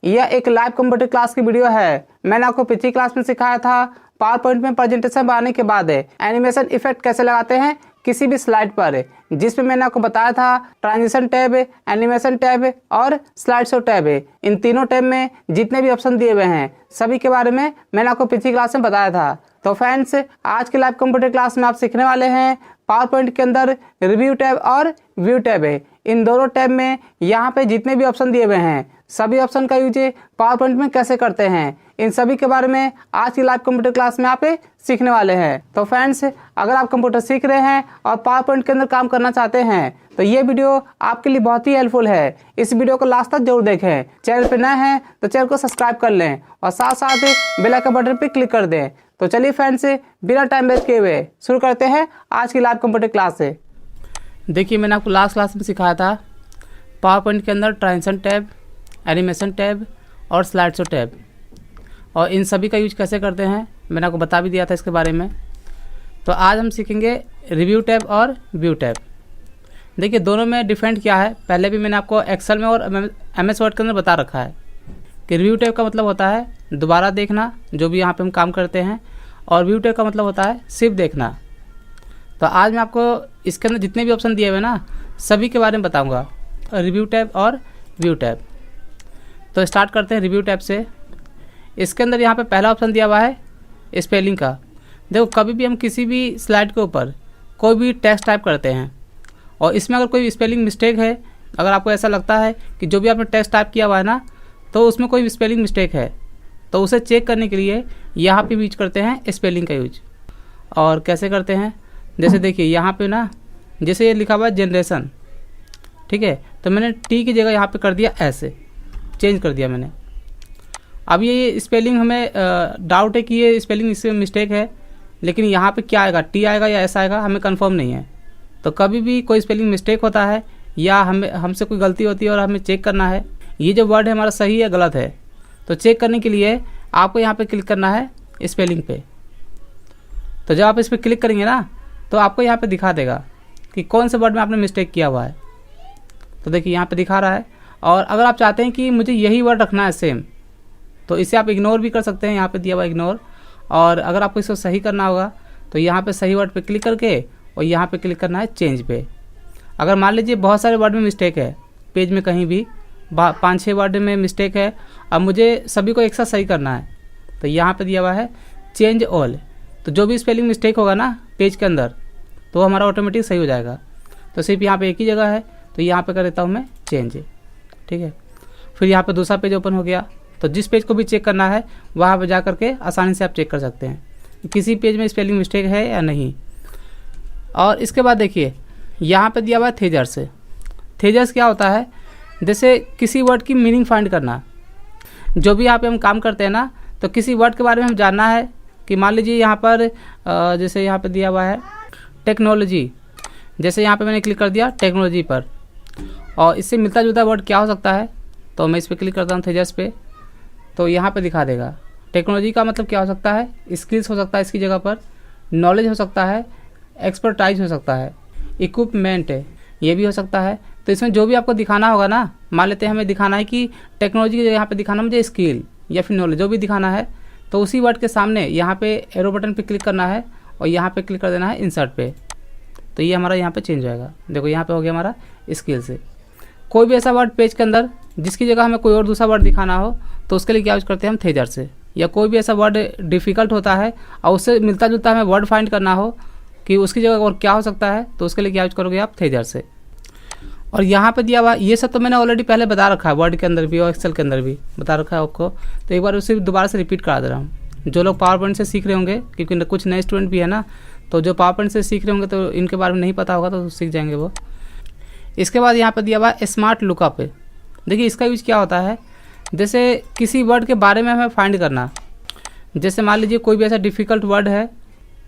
यह एक live computer class की वीडियो है। मैंने आपको पिछली क्लास में सिखाया था पावर पॉइंट में प्रेजेंटेशन बनाने के बाद एनिमेशन इफेक्ट कैसे लगाते हैं किसी भी स्लाइड पर, जिसमें मैंने आपको बताया था ट्रांजिशन टैब, एनिमेशन टैब और स्लाइड शो टैब, इन तीनों टैब में जितने भी ऑप्शन दिए हुए हैं सभी के बारे में मैंने आपको पिछली क्लास में बताया था। तो फ्रेंड्स, आज के लाइव कंप्यूटर क्लास में आप सीखने वाले हैं पावर पॉइंट के अंदर रिव्यू टैब और व्यू टैब। इन दोनों टैब में यहाँ पे जितने भी ऑप्शन दिए हुए हैं सभी ऑप्शन का यूज पावर पॉइंट में कैसे करते हैं, इन सभी के बारे में आज की लाइव कंप्यूटर क्लास में आप सीखने वाले हैं। तो फ्रेंड्स, अगर आप कंप्यूटर सीख रहे हैं और पावर पॉइंट के अंदर काम करना चाहते हैं तो ये वीडियो आपके लिए बहुत ही हेल्पफुल है। इस वीडियो को लास्ट तक जरूर देखें। चैनल पे नए हैं तो चैनल को सब्सक्राइब कर लें और साथ साथ बेल आइकन बटन पर क्लिक कर दें। तो चलिए फ्रेंड्स, बिना टाइम वेस्ट किए हुए शुरू करते हैं आज की लाइव कंप्यूटर क्लास से। देखिए, मैंने आपको लास्ट क्लास में सिखाया था पावर पॉइंट के अंदर ट्रांजिशन टैब, एनिमेशन टैब और स्लाइड शो टैब, और इन सभी का यूज कैसे करते हैं मैंने आपको बता भी दिया था इसके बारे में। तो आज हम सीखेंगे रिव्यू टैब और व्यू टैब। देखिए, दोनों में डिफरेंट क्या है पहले भी मैंने आपको एक्सेल में और MS वर्ड के अंदर बता रखा है कि रिव्यू टैब का मतलब होता है दोबारा देखना जो भी यहाँ पे हम काम करते हैं, और व्यू टैब का मतलब होता है सिर्फ देखना। तो आज मैं आपको इसके अंदर जितने भी ऑप्शन दिए हुए ना सभी के बारे में बताऊँगा, रिव्यू टैब और व्यू टैब। तो स्टार्ट करते हैं रिव्यू टैब से। इसके अंदर यहाँ पे पहला ऑप्शन दिया हुआ है स्पेलिंग का। देखो, कभी भी हम किसी भी स्लाइड के ऊपर कोई भी टेक्स्ट टाइप करते हैं और इसमें अगर कोई स्पेलिंग मिस्टेक है, अगर आपको ऐसा लगता है कि जो भी आपने टेक्स्ट टाइप किया हुआ है ना तो उसमें कोई स्पेलिंग मिस्टेक है, तो उसे चेक करने के लिए यहाँ पे यूज करते हैं स्पेलिंग का यूज। और कैसे करते हैं, जैसे देखिए यहाँ पे ना, जैसे ये लिखा हुआ है जनरेशन, ठीक है, तो मैंने टी की जगह यहाँ पे कर दिया ऐसे, चेंज कर दिया मैंने। अब ये स्पेलिंग हमें डाउट है कि ये स्पेलिंग इसमें मिस्टेक है, लेकिन यहाँ पे क्या आएगा, टी आएगा या ऐसा आएगा, हमें कंफर्म नहीं है। तो कभी भी कोई स्पेलिंग मिस्टेक होता है या हमसे कोई गलती होती है और हमें चेक करना है ये जो वर्ड है हमारा सही है गलत है, तो चेक करने के लिए आपको यहाँ पे क्लिक करना है स्पेलिंग पे। तो जब आप इस पर क्लिक करेंगे ना तो आपको यहाँ पे दिखा देगा कि कौन से वर्ड में आपने मिस्टेक किया हुआ है। तो देखिए यहाँ पे दिखा रहा है। और अगर आप चाहते हैं कि मुझे यही वर्ड रखना है सेम, तो इसे आप इग्नोर भी कर सकते हैं, यहाँ पे दिया हुआ इग्नोर। और अगर आपको इसको सही करना होगा तो यहाँ पे सही वर्ड पे क्लिक करके और यहाँ पे क्लिक करना है चेंज पे। अगर मान लीजिए बहुत सारे वर्ड में मिस्टेक है, पेज में कहीं भी 5-6 वर्ड में मिस्टेक है, अब मुझे सभी को एक साथ सही करना है, तो यहाँ पे दिया हुआ है चेंज ऑल। तो जो भी स्पेलिंग मिस्टेक होगा ना पेज के अंदर तो हमारा ऑटोमेटिक सही हो जाएगा। तो सिर्फ यहाँ पे एक ही जगह है, तो यहाँ पे कर देता हूँ मैं चेंज, ठीक है। फिर यहाँ पे दूसरा पेज ओपन हो गया, तो जिस पेज को भी चेक करना है वहाँ पे जा करके आसानी से आप चेक कर सकते हैं किसी पेज में स्पेलिंग मिस्टेक है या नहीं। और इसके बाद देखिए यहाँ पे दिया हुआ है थेजर्स। थेजर्स क्या होता है, जैसे किसी वर्ड की मीनिंग फाइंड करना। जो भी यहाँ पे हम काम करते हैं ना, तो किसी वर्ड के बारे में हम जानना है कि मान लीजिए यहाँ पर जैसे यहाँ पे दिया हुआ है टेक्नोलॉजी, जैसे यहाँ पे मैंने क्लिक कर दिया टेक्नोलॉजी पर, और इससे मिलता जुलता वर्ड क्या हो सकता है, तो मैं इस पर क्लिक करता हूँ थेजर्स पे, तो यहाँ पे दिखा देगा। टेक्नोलॉजी का मतलब क्या हो सकता है, स्किल्स हो सकता है इसकी जगह पर, नॉलेज हो सकता है, एक्सपर्टाइज हो सकता है, इक्विपमेंट ये भी हो सकता है। तो इसमें जो भी आपको दिखाना होगा ना, मान लेते हैं हमें दिखाना है कि टेक्नोलॉजी की जगह यहाँ पे दिखाना मुझे स्किल या फिर नॉलेज, जो भी दिखाना है, तो उसी वर्ड के सामने यहाँ पे एरो बटन पे क्लिक करना है और यहाँ पे क्लिक कर देना है इंसर्ट पे, तो ये हमारा यहाँ पे चेंज हो जाएगा। देखो यहाँ पे हो गया हमारा स्किल से। कोई भी ऐसा वर्ड पेज के अंदर जिसकी जगह हमें कोई और दूसरा वर्ड दिखाना हो तो उसके लिए क्या यूज करते हैं हम थेजर से। या कोई भी ऐसा वर्ड डिफ़िकल्ट होता है और उससे मिलता जुलता हमें वर्ड फाइंड करना हो कि उसकी जगह और क्या हो सकता है, तो उसके लिए क्या यूज करोगे आप थेजर से। और यहाँ पे दिया हुआ ये सब तो मैंने ऑलरेडी पहले बता रखा है, वर्ड के अंदर भी और एक्सेल के अंदर भी बता रखा है आपको, तो एक बार उसे दोबारा से रिपीट करा दे रहा हूँ। जो लोग पावर पॉइंट से सीख रहे होंगे, क्योंकि कुछ नए स्टूडेंट भी है ना, तो जो पावर पॉइंट से सीख रहे होंगे तो इनके बारे में नहीं पता होगा तो सीख जाएंगे वो। इसके बाद यहाँ पर दिया हुआ स्मार्ट लुकअप। देखिए इसका यूज क्या होता है, जैसे किसी वर्ड के बारे में हमें फाइंड करना। जैसे मान लीजिए कोई भी ऐसा डिफ़िकल्ट वर्ड है,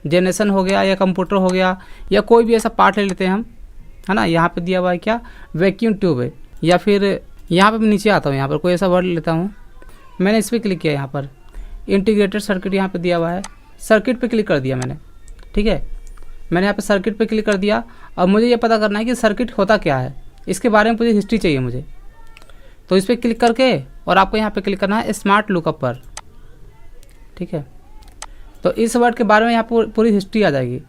जनरेशन हो गया या कंप्यूटर हो गया, या कोई भी ऐसा पार्ट ले लेते हैं हम, है ना। यहाँ पे दिया हुआ है क्या, वैक्यूम ट्यूब है, या फिर यहाँ पे मैं नीचे आता हूँ, यहाँ पर कोई ऐसा वर्ड लेता हूँ, मैंने इस पर क्लिक किया, यहाँ पर इंटीग्रेटेड सर्किट यहाँ पे दिया हुआ है, सर्किट पे क्लिक कर दिया मैंने, ठीक है। मैंने यहाँ पे सर्किट पे क्लिक कर दिया। अब मुझे ये पता करना है कि सर्किट होता क्या है, इसके बारे में मुझे हिस्ट्री चाहिए मुझे। तो इस पर क्लिक करके और आपको यहाँ पे क्लिक करना है स्मार्ट लुकअप पर। ठीक है, तो इस वर्ड के बारे में यहाँ पर पूरी हिस्ट्री आ जाएगी।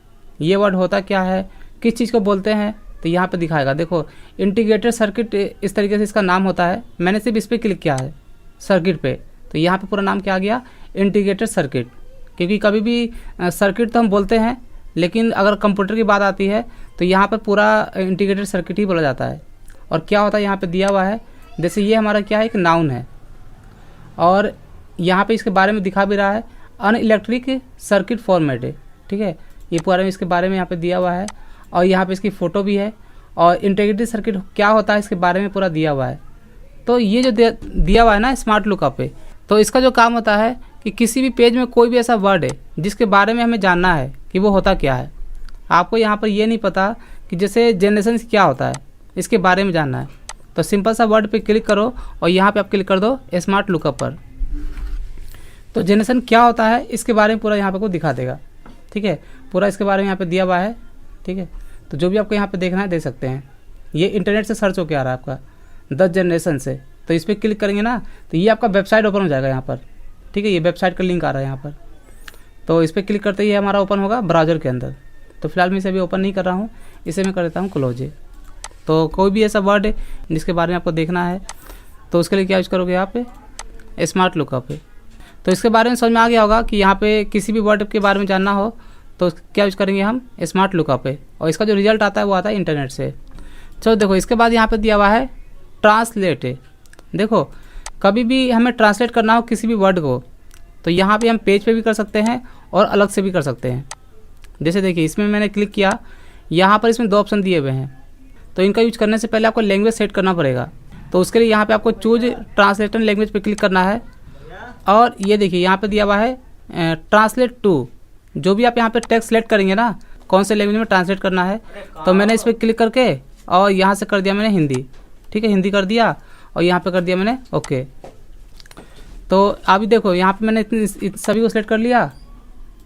ये वर्ड होता क्या है, किस चीज़ को बोलते हैं, तो यहाँ पे दिखाएगा। देखो इंटीग्रेटेड सर्किट इस तरीके से इसका नाम होता है। मैंने सिर्फ इस पर क्लिक किया है सर्किट पे, तो यहाँ पे पूरा नाम क्या आ गया, इंटीग्रेटेड सर्किट। क्योंकि कभी भी सर्किट तो हम बोलते हैं, लेकिन अगर कंप्यूटर की बात आती है तो यहाँ पर पूरा इंटीग्रेटेड सर्किट ही बोला जाता है। और क्या होता है यहाँ पे दिया हुआ है, जैसे ये हमारा क्या है, एक नाउन है, और यहाँ पे इसके बारे में दिखा भी रहा है अन इलेक्ट्रिक सर्किट फॉर्मेट है। ठीक है, ये पूरा इसके बारे में यहाँ पे दिया हुआ है, और यहाँ पे इसकी फ़ोटो भी है, और इंटीग्रेटेड सर्किट क्या होता है इसके बारे में पूरा दिया हुआ है। तो ये जो दिया हुआ है ना स्मार्ट लुकअप पे, तो इसका जो काम होता है कि किसी भी पेज में कोई भी ऐसा वर्ड है जिसके बारे में हमें जानना है कि वो होता क्या है। आपको यहाँ पर ये नहीं पता कि जैसे जनरेशन क्या होता है, इसके बारे में जानना है, तो सिंपल सा वर्ड पे क्लिक करो और यहाँ पे आप क्लिक कर दो स्मार्ट लुकअप पर। तो जनरेशन क्या होता है इसके बारे में पूरा यहाँ पे को दिखा देगा। ठीक है, पूरा इसके बारे में यहाँ पे दिया हुआ है। ठीक है, तो जो भी आपको यहाँ पे देखना है देख सकते हैं। ये इंटरनेट से सर्च होकर आ रहा है आपका 10 जनरेशन से, तो इस पर क्लिक करेंगे ना तो ये आपका वेबसाइट ओपन हो जाएगा यहाँ पर। ठीक है, ये वेबसाइट का लिंक आ रहा है यहाँ पर, तो इस पर क्लिक करते ही हमारा ओपन होगा ब्राउज़र के अंदर। तो फिलहाल मैं इसे अभी ओपन नहीं कर रहा हूँ, इसे मैं कर देता हूँ क्लोज। तो कोई भी ऐसा वर्ड है जिसके बारे में आपको देखना है तो उसके लिए क्या यूज़ करोगे आप, स्मार्ट लुकअप है। तो इसके बारे में समझ में आ गया होगा कि यहाँ पे किसी भी वर्ड के बारे में जानना हो तो क्या यूज़ करेंगे हम, स्मार्ट लुकअप है, और इसका जो रिजल्ट आता है वो आता है इंटरनेट से। चलो देखो इसके बाद यहाँ पे दिया हुआ है ट्रांसलेट है। देखो कभी भी हमें ट्रांसलेट करना हो किसी भी वर्ड को, तो यहाँ पे हम पेज पे भी कर सकते हैं और अलग से भी कर सकते हैं। जैसे देखिए इसमें मैंने क्लिक किया, यहाँ पर इसमें 2 ऑप्शन दिए हुए हैं, तो इनका यूज करने से पहले आपको लैंग्वेज सेट करना पड़ेगा। तो उसके लिए यहाँ पे आपको चूज ट्रांसलेटर लैंग्वेज पे क्लिक करना है, और ये देखिए यहाँ पे दिया हुआ है ट्रांसलेट टू। जो भी आप यहाँ पे टेक्स्ट सेलेक्ट करेंगे ना, कौन से लैंग्वेज में ट्रांसलेट करना है, तो मैंने इस पर क्लिक करके और यहाँ से कर दिया मैंने हिंदी। ठीक है, हिंदी कर दिया और यहाँ पे कर दिया मैंने ओके। तो अभी देखो यहाँ पे मैंने सभी को सिलेक्ट कर लिया,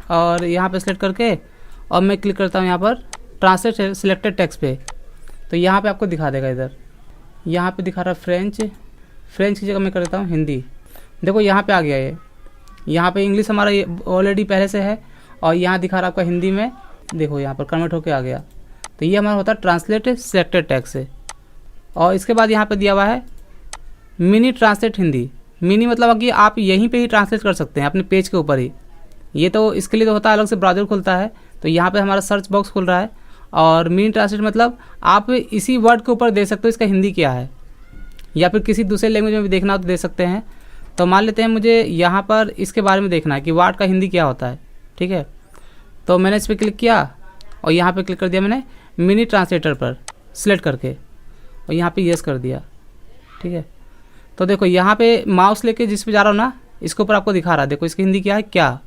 और यहाँ पे सिलेक्ट करके और मैं क्लिक करता हूँ यहाँ पर ट्रांसलेट सिलेक्टेड टेक्स्ट पे, तो यहाँ पे आपको दिखा देगा। इधर यहाँ पे दिखा रहा है फ्रेंच की जगह मैं कर देता हूँ हिंदी। देखो यहाँ पे आ गया ये, यहाँ पे इंग्लिश हमारा ये ऑलरेडी पहले से है, और यहाँ दिखा रहा है आपका हिंदी में, देखो यहाँ पर कन्वर्ट होके आ गया। तो ये हमारा होता है ट्रांसलेट सिलेक्टेड टेक्स्ट से। और इसके बाद यहाँ पे दिया हुआ है मिनी ट्रांसलेट हिंदी। मिनी मतलब कि आप यहीं पे ही ट्रांसलेट कर सकते हैं अपने पेज के ऊपर ही। ये तो इसके लिए तो होता है अलग से ब्राउज़र खुलता है, तो यहाँ पे हमारा सर्च बॉक्स खुल रहा है। और मिनी ट्रांसलेट मतलब आप इसी वर्ड के ऊपर देख सकते हो इसका हिंदी क्या है, या फिर किसी दूसरे लैंग्वेज में भी देखना हो तो दे सकते हैं। तो मान लेते हैं मुझे यहाँ पर इसके बारे में देखना है कि वर्ड का हिंदी क्या होता है। ठीक है, तो मैंने इस पर क्लिक किया और यहाँ पे क्लिक कर दिया मैंने मिनी ट्रांसलेटर पर सिलेक्ट करके, और यहाँ पे यस कर दिया। ठीक है, तो देखो यहाँ पे माउस लेके जिस पे जा रहा हूँ ना, इसके ऊपर आपको दिखा रहा है, देखो इसकी हिंदी क्या है क्या।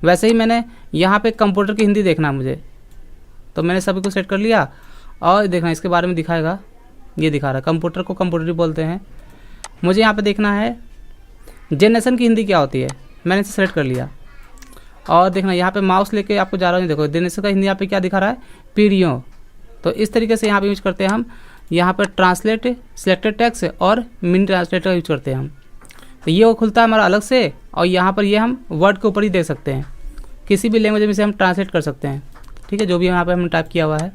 वैसे ही मैंने यहाँ पे कंप्यूटर की हिंदी देखना है मुझे, तो मैंने सभी को सेट कर लिया, और देखना इसके बारे में दिखाएगा। ये दिखा रहा है कंप्यूटर को कंप्यूटर ही बोलते हैं। मुझे यहाँ पे देखना है जनरेशन की हिंदी क्या होती है, मैंने इसे सेलेक्ट कर लिया। और देखना यहाँ पे माउस लेके आपको जा रहा हूँ, देखो जनरेशन का हिंदी यहाँ पे क्या दिखा रहा है, पीढ़ियों। तो इस तरीके से यहाँ पे यूज करते हैं हम। यहाँ पर ट्रांसलेट सिलेक्टेड टेक्स्ट और मिनी ट्रांसलेटर यूज करते हैं हम। तो ये वो खुलता है हमारा अलग से, और यहाँ पर ये हम वर्ड के ऊपर ही देख सकते हैं, किसी भी लैंग्वेज में से हम ट्रांसलेट कर सकते हैं। ठीक है, जो भी यहाँ पे हमने टाइप किया हुआ है।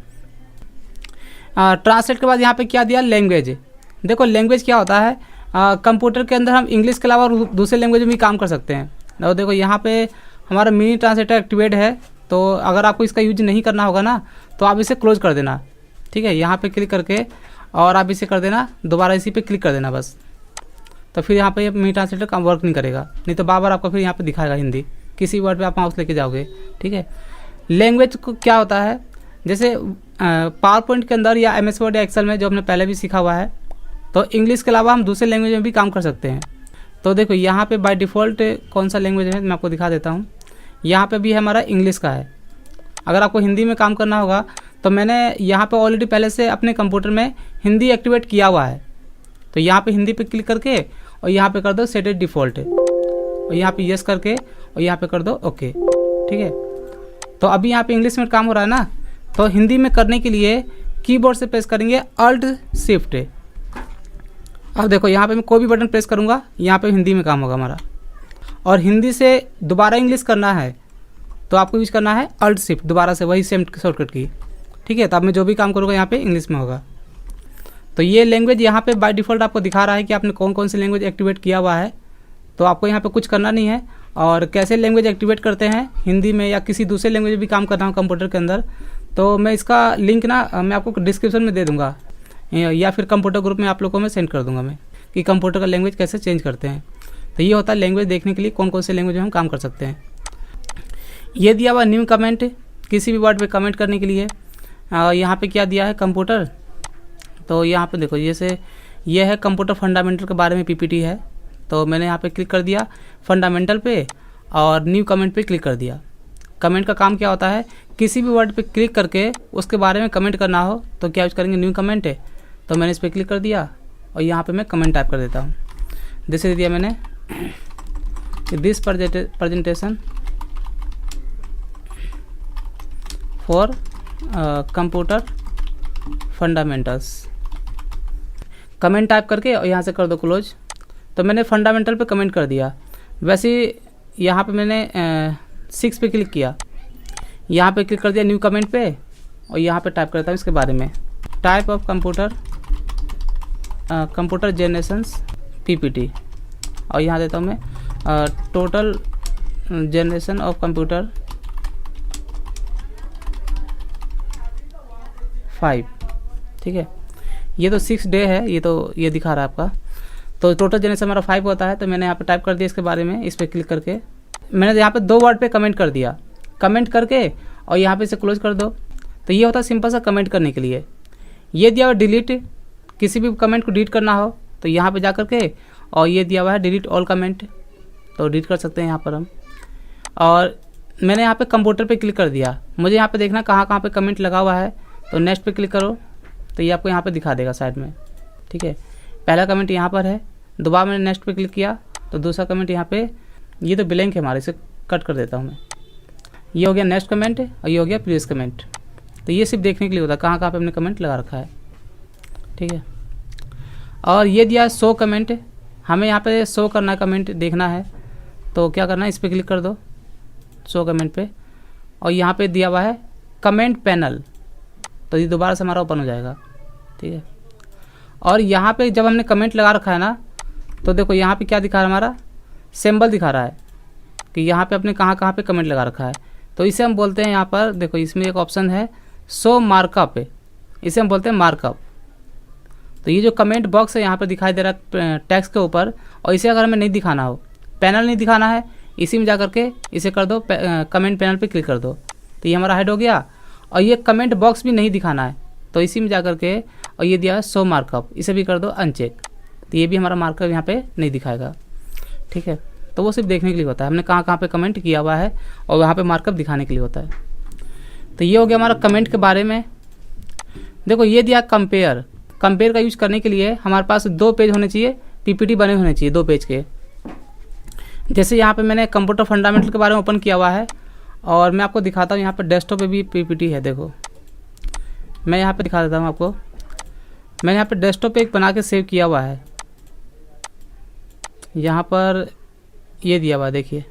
ट्रांसलेट के बाद यहाँ पे क्या दिया, लैंग्वेज। देखो लैंग्वेज क्या होता है, कंप्यूटर के अंदर हम इंग्लिश के अलावा दूसरे लैंग्वेज में भी काम कर सकते हैं। और देखो यहाँ पे हमारा मिनी ट्रांसलेटर एक्टिवेट है, तो अगर आपको इसका यूज नहीं करना होगा ना तो आप इसे क्लोज कर देना। ठीक है, यहाँ पे क्लिक करके और आप इसे कर देना, दोबारा इसी पे क्लिक कर देना बस। तो फिर यहाँ पे मिनी ट्रांसलेटर काम वर्क नहीं करेगा, नहीं तो बार बार आपको फिर यहाँ पे दिखाएगा हिंदी, किसी वर्ड पे आप माउस लेके जाओगे। ठीक है, लैंग्वेज को क्या होता है, जैसे पावर पॉइंट के अंदर या MS वर्ड या एक्सेल में जो हमने पहले भी सीखा हुआ है, तो इंग्लिश के अलावा हम दूसरे लैंग्वेज में भी काम कर सकते हैं। तो देखो यहाँ पे बाय डिफ़ॉल्ट कौन सा लैंग्वेज है मैं आपको दिखा देता हूँ। यहाँ पे भी हमारा इंग्लिश का है। अगर आपको हिंदी में काम करना होगा तो मैंने यहाँ पे ऑलरेडी पहले से अपने कंप्यूटर में हिंदी एक्टिवेट किया हुआ है। तो यहाँ पे हिंदी पे क्लिक करके और यहाँ पे कर दो सेट एज डिफ़ॉल्ट, और यहाँ पे यस करके और यहाँ पे कर दो ओके। ठीक है, तो अभी यहाँ पे इंग्लिश में काम हो रहा है ना, तो हिंदी में करने के लिए कीबोर्ड से प्रेस करेंगे अल्ट शिफ्ट, अब देखो यहाँ पे मैं कोई भी बटन प्रेस करूँगा, यहाँ पे हिंदी में काम होगा हमारा। और हिंदी से दोबारा इंग्लिश करना है तो आपको यूज करना है अल्ट शिफ्ट, दोबारा से वही सेम शॉर्टकट की। ठीक है, तो अब मैं जो भी काम करूँगा यहाँ पे इंग्लिश में होगा। तो ये लैंग्वेज यहाँ पे बाय डिफ़ॉल्ट आपको दिखा रहा है कि आपने कौन कौन सी लैंग्वेज एक्टिवेट किया हुआ है। तो आपको यहाँ पे कुछ करना नहीं है। और कैसे लैंग्वेज एक्टिवेट करते हैं हिंदी में या किसी दूसरे लैंग्वेज में भी काम करना हो कंप्यूटर के अंदर, तो मैं इसका लिंक ना मैं आपको डिस्क्रिप्शन में दे दूँगा या फिर कंप्यूटर ग्रुप में आप लोगों को मैं सेंड कर दूँगा मैं, कि कंप्यूटर का लैंग्वेज कैसे चेंज करते हैं। तो ये होता है लैंग्वेज देखने के लिए कौन कौन से लैंग्वेज में हम काम कर सकते हैं। ये दिया हुआ न्यू कमेंट, किसी भी वर्ड पे कमेंट करने के लिए। यहाँ पे क्या दिया है कंप्यूटर, तो यहाँ पे देखो जैसे ये है कंप्यूटर फंडामेंटल के बारे में पीपीटी है। तो मैंने यहाँ पे क्लिक कर दिया फंडामेंटल पे और न्यू कमेंट पे क्लिक कर दिया। कमेंट का काम क्या होता है, किसी भी वर्ड पे क्लिक करके उसके बारे में कमेंट करना हो तो क्या यूज करेंगे, न्यू कमेंट है। तो मैंने इस पर क्लिक कर दिया और यहाँ पे मैं कमेंट टाइप कर देता हूँ। जैसे दिया मैंने this presentation for computer fundamentals, comment type करके और यहाँ से कर दो क्लोज। तो मैंने फंडामेंटल पे कमेंट कर दिया। वैसे यहाँ पे मैंने 6 पे क्लिक किया, यहाँ पे क्लिक कर दिया न्यू कमेंट पे और यहाँ पे टाइप करता हूँ इसके बारे में, type of computer generations PPT, और यहाँ देता हूँ मैं टोटल जनरेशन ऑफ कंप्यूटर 5। ठीक है, ये तो 6 डे है, ये दिखा रहा है आपका। तो टोटल जनरेशन हमारा 5 होता है। तो मैंने यहाँ पे टाइप कर दिया इसके बारे में, इस पर क्लिक करके मैंने यहाँ पे 2 वर्ड पे कमेंट कर दिया, कमेंट करके और यहाँ पे इसे क्लोज कर दो। तो ये होता है सिंपल सा कमेंट करने के लिए। ये दिया हुआ डिलीट, किसी भी कमेंट को डिलीट करना हो तो यहाँ पे जा करके, और ये दिया हुआ है डिलीट ऑल कमेंट, तो डिलीट कर सकते हैं यहाँ पर हम। और मैंने यहाँ पे कंप्यूटर पे क्लिक कर दिया, मुझे यहाँ पे देखना कहाँ कहाँ पे कमेंट लगा हुआ है। तो नेक्स्ट पे क्लिक करो तो ये आपको यहाँ पे दिखा देगा साइड में। ठीक है, पहला कमेंट यहाँ पर है, दोबारा मैंने नेक्स्ट पे क्लिक किया तो दूसरा कमेंट यहाँ पे, ये तो ब्लैंक है हमारे, इसे कट कर देता हूँ मैं। ये हो गया नेक्स्ट कमेंट और ये हो गया प्रीवियस कमेंट। तो ये सिर्फ देखने के लिए होता है कहाँ कहाँ पे हमने कमेंट लगा रखा है। ठीक है, और ये दिया शो कमेंट, हमें यहाँ पे शो करना है, कमेंट देखना है। तो क्या करना है, इस पर क्लिक कर दो शो कमेंट पे, और यहाँ पे दिया हुआ है कमेंट पैनल, तो ये दोबारा से हमारा ओपन हो जाएगा। ठीक है, और यहाँ पे जब हमने कमेंट लगा रखा है ना, तो देखो यहाँ पे क्या दिखा रहा है, हमारा सिंबल दिखा रहा है कि यहाँ पे अपने कहाँ कहाँ पे कमेंट लगा रखा है। तो इसे हम बोलते हैं, यहाँ पर देखो इसमें एक ऑप्शन है शो मार्कअप, इसे हम बोलते हैं मार्कअप। तो ये जो कमेंट बॉक्स है यहाँ पर दिखाई दे रहा है टेक्स्ट के ऊपर, और इसे अगर हमें नहीं दिखाना हो, पैनल नहीं दिखाना है, इसी में जा करके इसे कर दो कमेंट पैनल पे क्लिक कर दो। तो ये हमारा हाइड हो गया। और ये कमेंट बॉक्स भी नहीं दिखाना है तो इसी में जा करके, और ये दिया है शो मार्कअप, इसे भी कर दो अनचेक, तो ये भी हमारा मार्कअप यहाँ पे नहीं दिखाएगा। ठीक है, तो वो सिर्फ देखने के लिए होता है हमने कहाँ कहाँ पे कमेंट किया हुआ है, और वहाँ पे मार्कअप दिखाने के लिए होता है। तो ये हो गया हमारा कमेंट के बारे में। देखो ये दिया कंपेयर, कंपेयर का यूज करने के लिए हमारे पास 2 पेज होने चाहिए, पीपीटी बने होने चाहिए 2 पेज के। जैसे यहाँ पे मैंने कंप्यूटर फंडामेंटल के बारे में ओपन किया हुआ है, और मैं आपको दिखाता हूँ यहाँ पे डेस्कटॉप पे भी पीपीटी है। देखो मैं यहाँ पे दिखा देता हूँ आपको, मैंने यहाँ पे डेस्कटॉप पे एक बना के सेव किया हुआ है। यहाँ पर ये दिया हुआ है, देखिए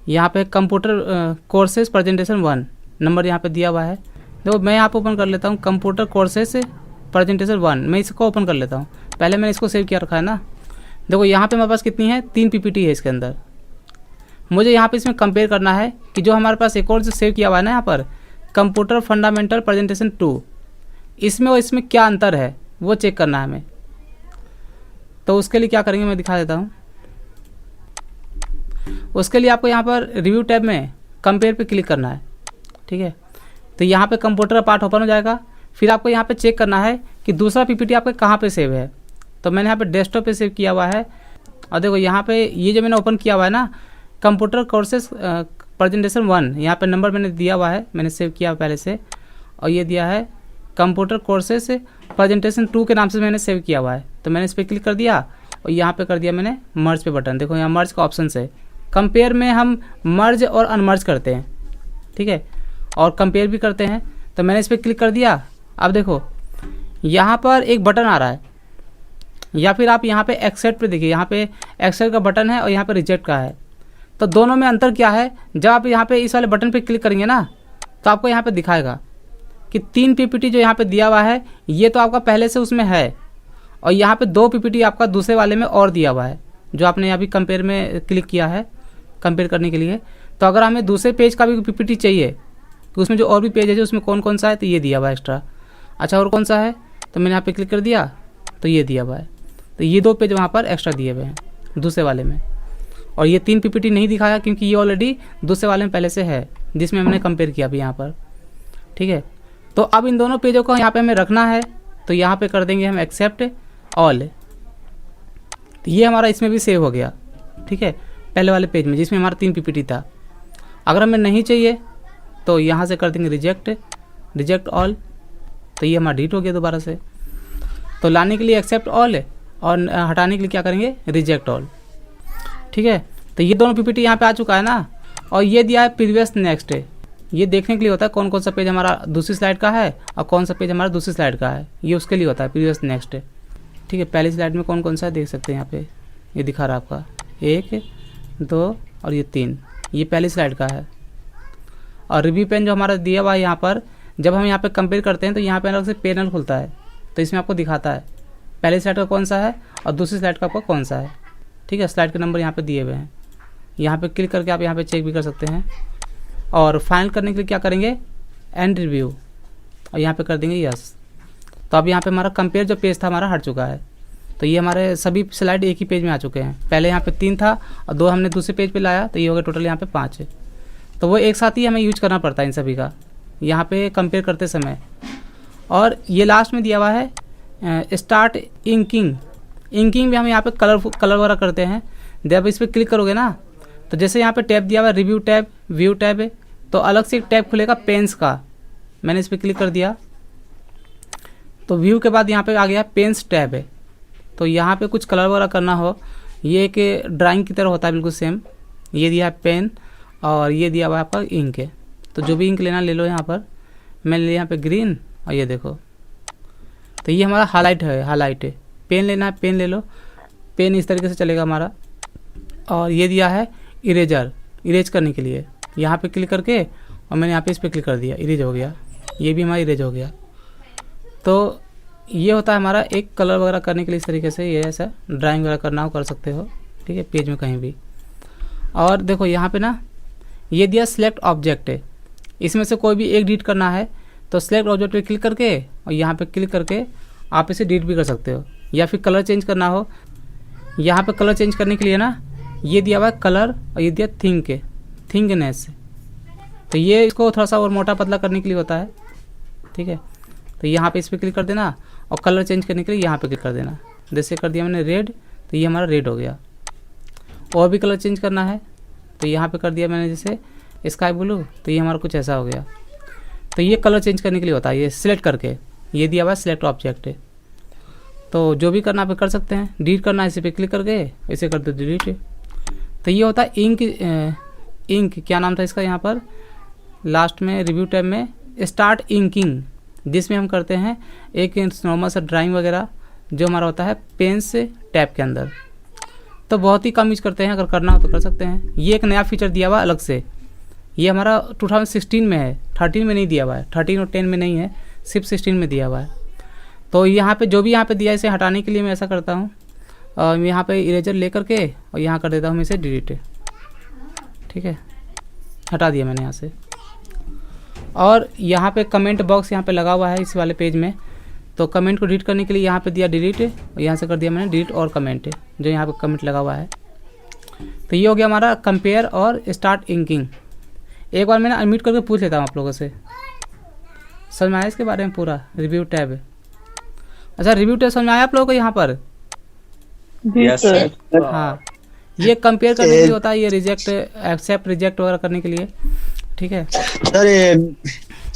यहाँ पे कंप्यूटर कोर्सेज प्रेजेंटेशन 1 नंबर यहाँ पे दिया हुआ है। देखो मैं यहाँ पे ओपन कर लेता हूँ कंप्यूटर कोर्सेज प्रेजेंटेशन 1, मैं इसको ओपन कर लेता हूँ। पहले मैंने इसको सेव किया रखा है ना। देखो यहाँ पे हमारे पास कितनी है, 3 पीपीटी है इसके अंदर। मुझे यहाँ पे इसमें कंपेयर करना है कि जो हमारे पास एक और जो सेव किया हुआ है ना यहाँ पर कंप्यूटर फंडामेंटल प्रेजेंटेशन 2, इसमें और इसमें क्या अंतर है वो चेक करना है हमें। तो उसके लिए क्या करेंगे मैं दिखा देता हूँ। उसके लिए आपको यहाँ पर रिव्यू टैब में कंपेयर पे क्लिक करना है। ठीक है, तो यहाँ पे कंप्यूटर का पार्ट ओपन हो जाएगा। फिर आपको यहाँ पे चेक करना है कि दूसरा पीपीटी आपका कहाँ पे सेव है। तो मैंने यहाँ पे डेस्कटॉप पे सेव किया हुआ है, और देखो यहाँ पे ये जो मैंने ओपन किया हुआ है ना कंप्यूटर कोर्सेज प्रेजेंटेशन 1, यहाँ पे नंबर मैंने दिया हुआ है, मैंने सेव किया पहले से। और ये दिया है कंप्यूटर कोर्सेज प्रेजेंटेशन 2 के नाम से मैंने सेव किया हुआ है। तो मैंने इस पर क्लिक कर दिया और यहाँ पे कर दिया मैंने मर्ज पे बटन। देखो यहाँ मर्ज का ऑप्शन है, कंपेयर में हम मर्ज और अनमर्ज करते हैं। ठीक है, और कंपेयर भी करते हैं। तो मैंने इस पर क्लिक कर दिया। अब देखो यहाँ पर एक बटन आ रहा है, या फिर आप यहाँ पे एक्सेप्ट पे देखिए, यहाँ पे एक्सेप्ट का बटन है और यहाँ पे रिजेक्ट का है। तो दोनों में अंतर क्या है, जब आप यहाँ पे इस वाले बटन पे क्लिक करेंगे ना तो आपको यहाँ पे दिखाएगा कि 3 पीपीटी जो यहाँ पे दिया हुआ है ये तो आपका पहले से उसमें है, और यहाँ पे 2 पीपीटी आपका दूसरे वाले में और दिया हुआ है जो आपने अभी कंपेयर में क्लिक किया है कंपेयर करने के लिए। तो अगर हमें दूसरे पेज का भी पीपीटी चाहिए कि उसमें जो और भी पेज है जो उसमें कौन कौन सा है, तो ये दिया हुआ है एक्स्ट्रा। अच्छा, और कौन सा है, तो मैंने यहाँ पे क्लिक कर दिया तो ये दिया हुआ है। तो ये 2 पेज वहाँ पर एक्स्ट्रा दिए हुए हैं दूसरे वाले में, और ये 3 पीपीटी नहीं दिखाया क्योंकि ये ऑलरेडी दूसरे वाले में पहले से है जिसमें हमने कंपेयर किया अभी यहाँ पर। ठीक है, तो अब इन दोनों पेजों को यहाँ पे हमें रखना है, तो यहाँ पे कर देंगे हम एक्सेप्ट ऑल। तो ये हमारा इसमें भी सेव हो गया। ठीक है, पहले वाले पेज में जिसमें हमारा 3 पीपीटी था। अगर हमें नहीं चाहिए तो यहाँ से कर देंगे रिजेक्ट ऑल, तो ये हमारा डिलीट हो गया दोबारा से। तो लाने के लिए एक्सेप्ट ऑल और हटाने के लिए क्या करेंगे, रिजेक्ट ऑल। ठीक है, तो ये दोनों पीपीटी यहाँ पे आ चुका है ना, और ये दिया है प्रीवियस नेक्स्ट। ये देखने के लिए होता है कौन कौन सा पेज हमारा दूसरी स्लाइड का है और कौन सा पेज हमारा दूसरी स्लाइड का है, ये उसके लिए होता है प्रीवियस नेक्स्ट। ठीक है, पहली स्लाइड में कौन कौन सा देख सकते हैं यहाँ पे, ये दिखा रहा है आपका 1 2 और ये 3, ये पहली स्लाइड का है। और रिव्यू पेन जो हमारा दिया हुआ है यहाँ पर, जब हम यहाँ पे कंपेयर करते हैं तो यहाँ पे अलग से पैनल खुलता है, तो इसमें आपको दिखाता है पहली स्लाइड का कौन सा है और दूसरी स्लाइड का आपका कौन सा है। ठीक है, स्लाइड के नंबर यहाँ पे दिए हुए हैं, यहाँ पे क्लिक करके आप यहाँ पे चेक भी कर सकते हैं। और फाइनल करने के लिए क्या करेंगे, एंड रिव्यू, और यहाँ पे कर देंगे यस। तो अब यहाँ पे हमारा कंपेयर जो पेज था हमारा हट चुका है। तो ये हमारे सभी स्लाइड एक ही पेज में आ चुके हैं। पहले यहाँ पे 3 था और 2 हमने दूसरे पेज पे लाया, तो ये हो गया टोटल यहाँ पे 5 है। तो वो एक साथ ही हमें यूज करना पड़ता है इन सभी का यहाँ पे कंपेयर करते समय। और ये लास्ट में दिया हुआ है स्टार्ट इंकिंग भी हम यहाँ पे कलर वगैरह करते हैं। जब इस पर क्लिक करोगे ना तो जैसे यहाँ पे टैब दिया हुआ है रिव्यू टैब, व्यू टैब है, तो अलग से एक टैब खुलेगा पेन्स का। मैंने इस पर क्लिक कर दिया तो व्यू के बाद यहाँ पे आ गया पेन्स टैब है। तो यहाँ पे कुछ कलर वगैरह करना हो, ये एक ड्राइंग की तरह होता है बिल्कुल सेम। ये दिया है पेन और ये दिया हुआ है आपका इंक है, तो जो भी इंक लेना ले लो यहाँ पर। मैंने लिया यहाँ पे ग्रीन, और ये देखो तो ये हमारा हाईलाइट है। पेन लेना है पेन ले लो, पेन इस तरीके से चलेगा हमारा। और ये दिया है इरेज करने के लिए, यहाँ पे क्लिक करके और मैंने यहाँ पे इस पर क्लिक कर दिया, इरेज हो गया। ये भी हमारा इरेज हो गया। तो ये होता है हमारा एक कलर वगैरह करने के लिए। इस तरीके से ये ऐसा ड्राइंग वगैरह करना हो कर सकते हो। ठीक है, पेज में कहीं भी। और देखो यहाँ पे ना ये दिया सिलेक्ट ऑब्जेक्ट है, इसमें से कोई भी एक डिलीट करना है तो सिलेक्ट ऑब्जेक्ट पे क्लिक करके और यहाँ पे क्लिक करके आप इसे डिलीट भी कर सकते हो। या फिर कलर चेंज करना हो, यहाँ पे कलर चेंज करने के लिए ना ये दिया हुआ है कलर और ये दिया थिंकनेस। तो ये इसको थोड़ा सा और मोटा पतला करने के लिए होता है। ठीक है, तो यहाँ पे इस पर क्लिक कर देना और कलर चेंज करने के लिए यहाँ पे क्लिक कर देना। जैसे कर दिया मैंने रेड, तो ये हमारा रेड हो गया। और भी कलर चेंज करना है तो यहाँ पे कर दिया मैंने जैसे स्काई ब्लू, तो ये हमारा कुछ ऐसा हो गया। तो ये कलर चेंज करने के लिए होता है, ये सिलेक्ट करके। ये दिया हुआ है सिलेक्ट ऑब्जेक्ट है, तो जो भी करना आप कर सकते हैं। डिलीट करना है इसी पे क्लिक करके, इसे कर दो डिलीट। तो ये होता है इंक क्या नाम था इसका यहाँ पर लास्ट में रिव्यू टैब में, स्टार्ट इंकिंग, जिसमें हम करते हैं एक नॉर्मल सा ड्राइंग वगैरह जो हमारा होता है पेन से टैब के अंदर। तो बहुत ही कम यूज करते हैं, अगर करना हो तो कर सकते हैं। ये एक नया फीचर दिया हुआ अलग से, ये हमारा 2016 में है, 13 में नहीं दिया हुआ है, 13 और 10 में नहीं है, सिर्फ 16 में दिया हुआ है। तो यहाँ पे जो भी यहाँ पे दिया है इसे हटाने के लिए मैं ऐसा करता हूँ, और यहाँ पे इरेजर ले करके और यहाँ कर देता हूँ इसे डिलीट। ठीक है, हटा दिया मैंने यहाँ से। और यहाँ पे कमेंट बॉक्स यहाँ पे लगा हुआ है इस वाले पेज में, तो कमेंट को डिलीट करने के लिए यहाँ पे दिया डिलीट, और यहाँ से कर दिया मैंने डिलीट और कमेंट, जो यहाँ पे कमेंट लगा हुआ है। तो ये हो गया हमारा कंपेयर और स्टार्ट इंकिंग। एक बार मैंने अनम्यूट करके पूछ लेता हूँ आप लोगों से, समझ में आया इसके बारे में पूरा रिव्यू टैब है? अच्छा, रिव्यू टैब समझ में आया आप लोगों को यहाँ पर? Yes sir. हाँ, ये कंपेयर करने के लिए होता है, ये रिजेक्ट एक्सेप्ट रिजेक्ट वगैरह करने के लिए। ठीक है सर,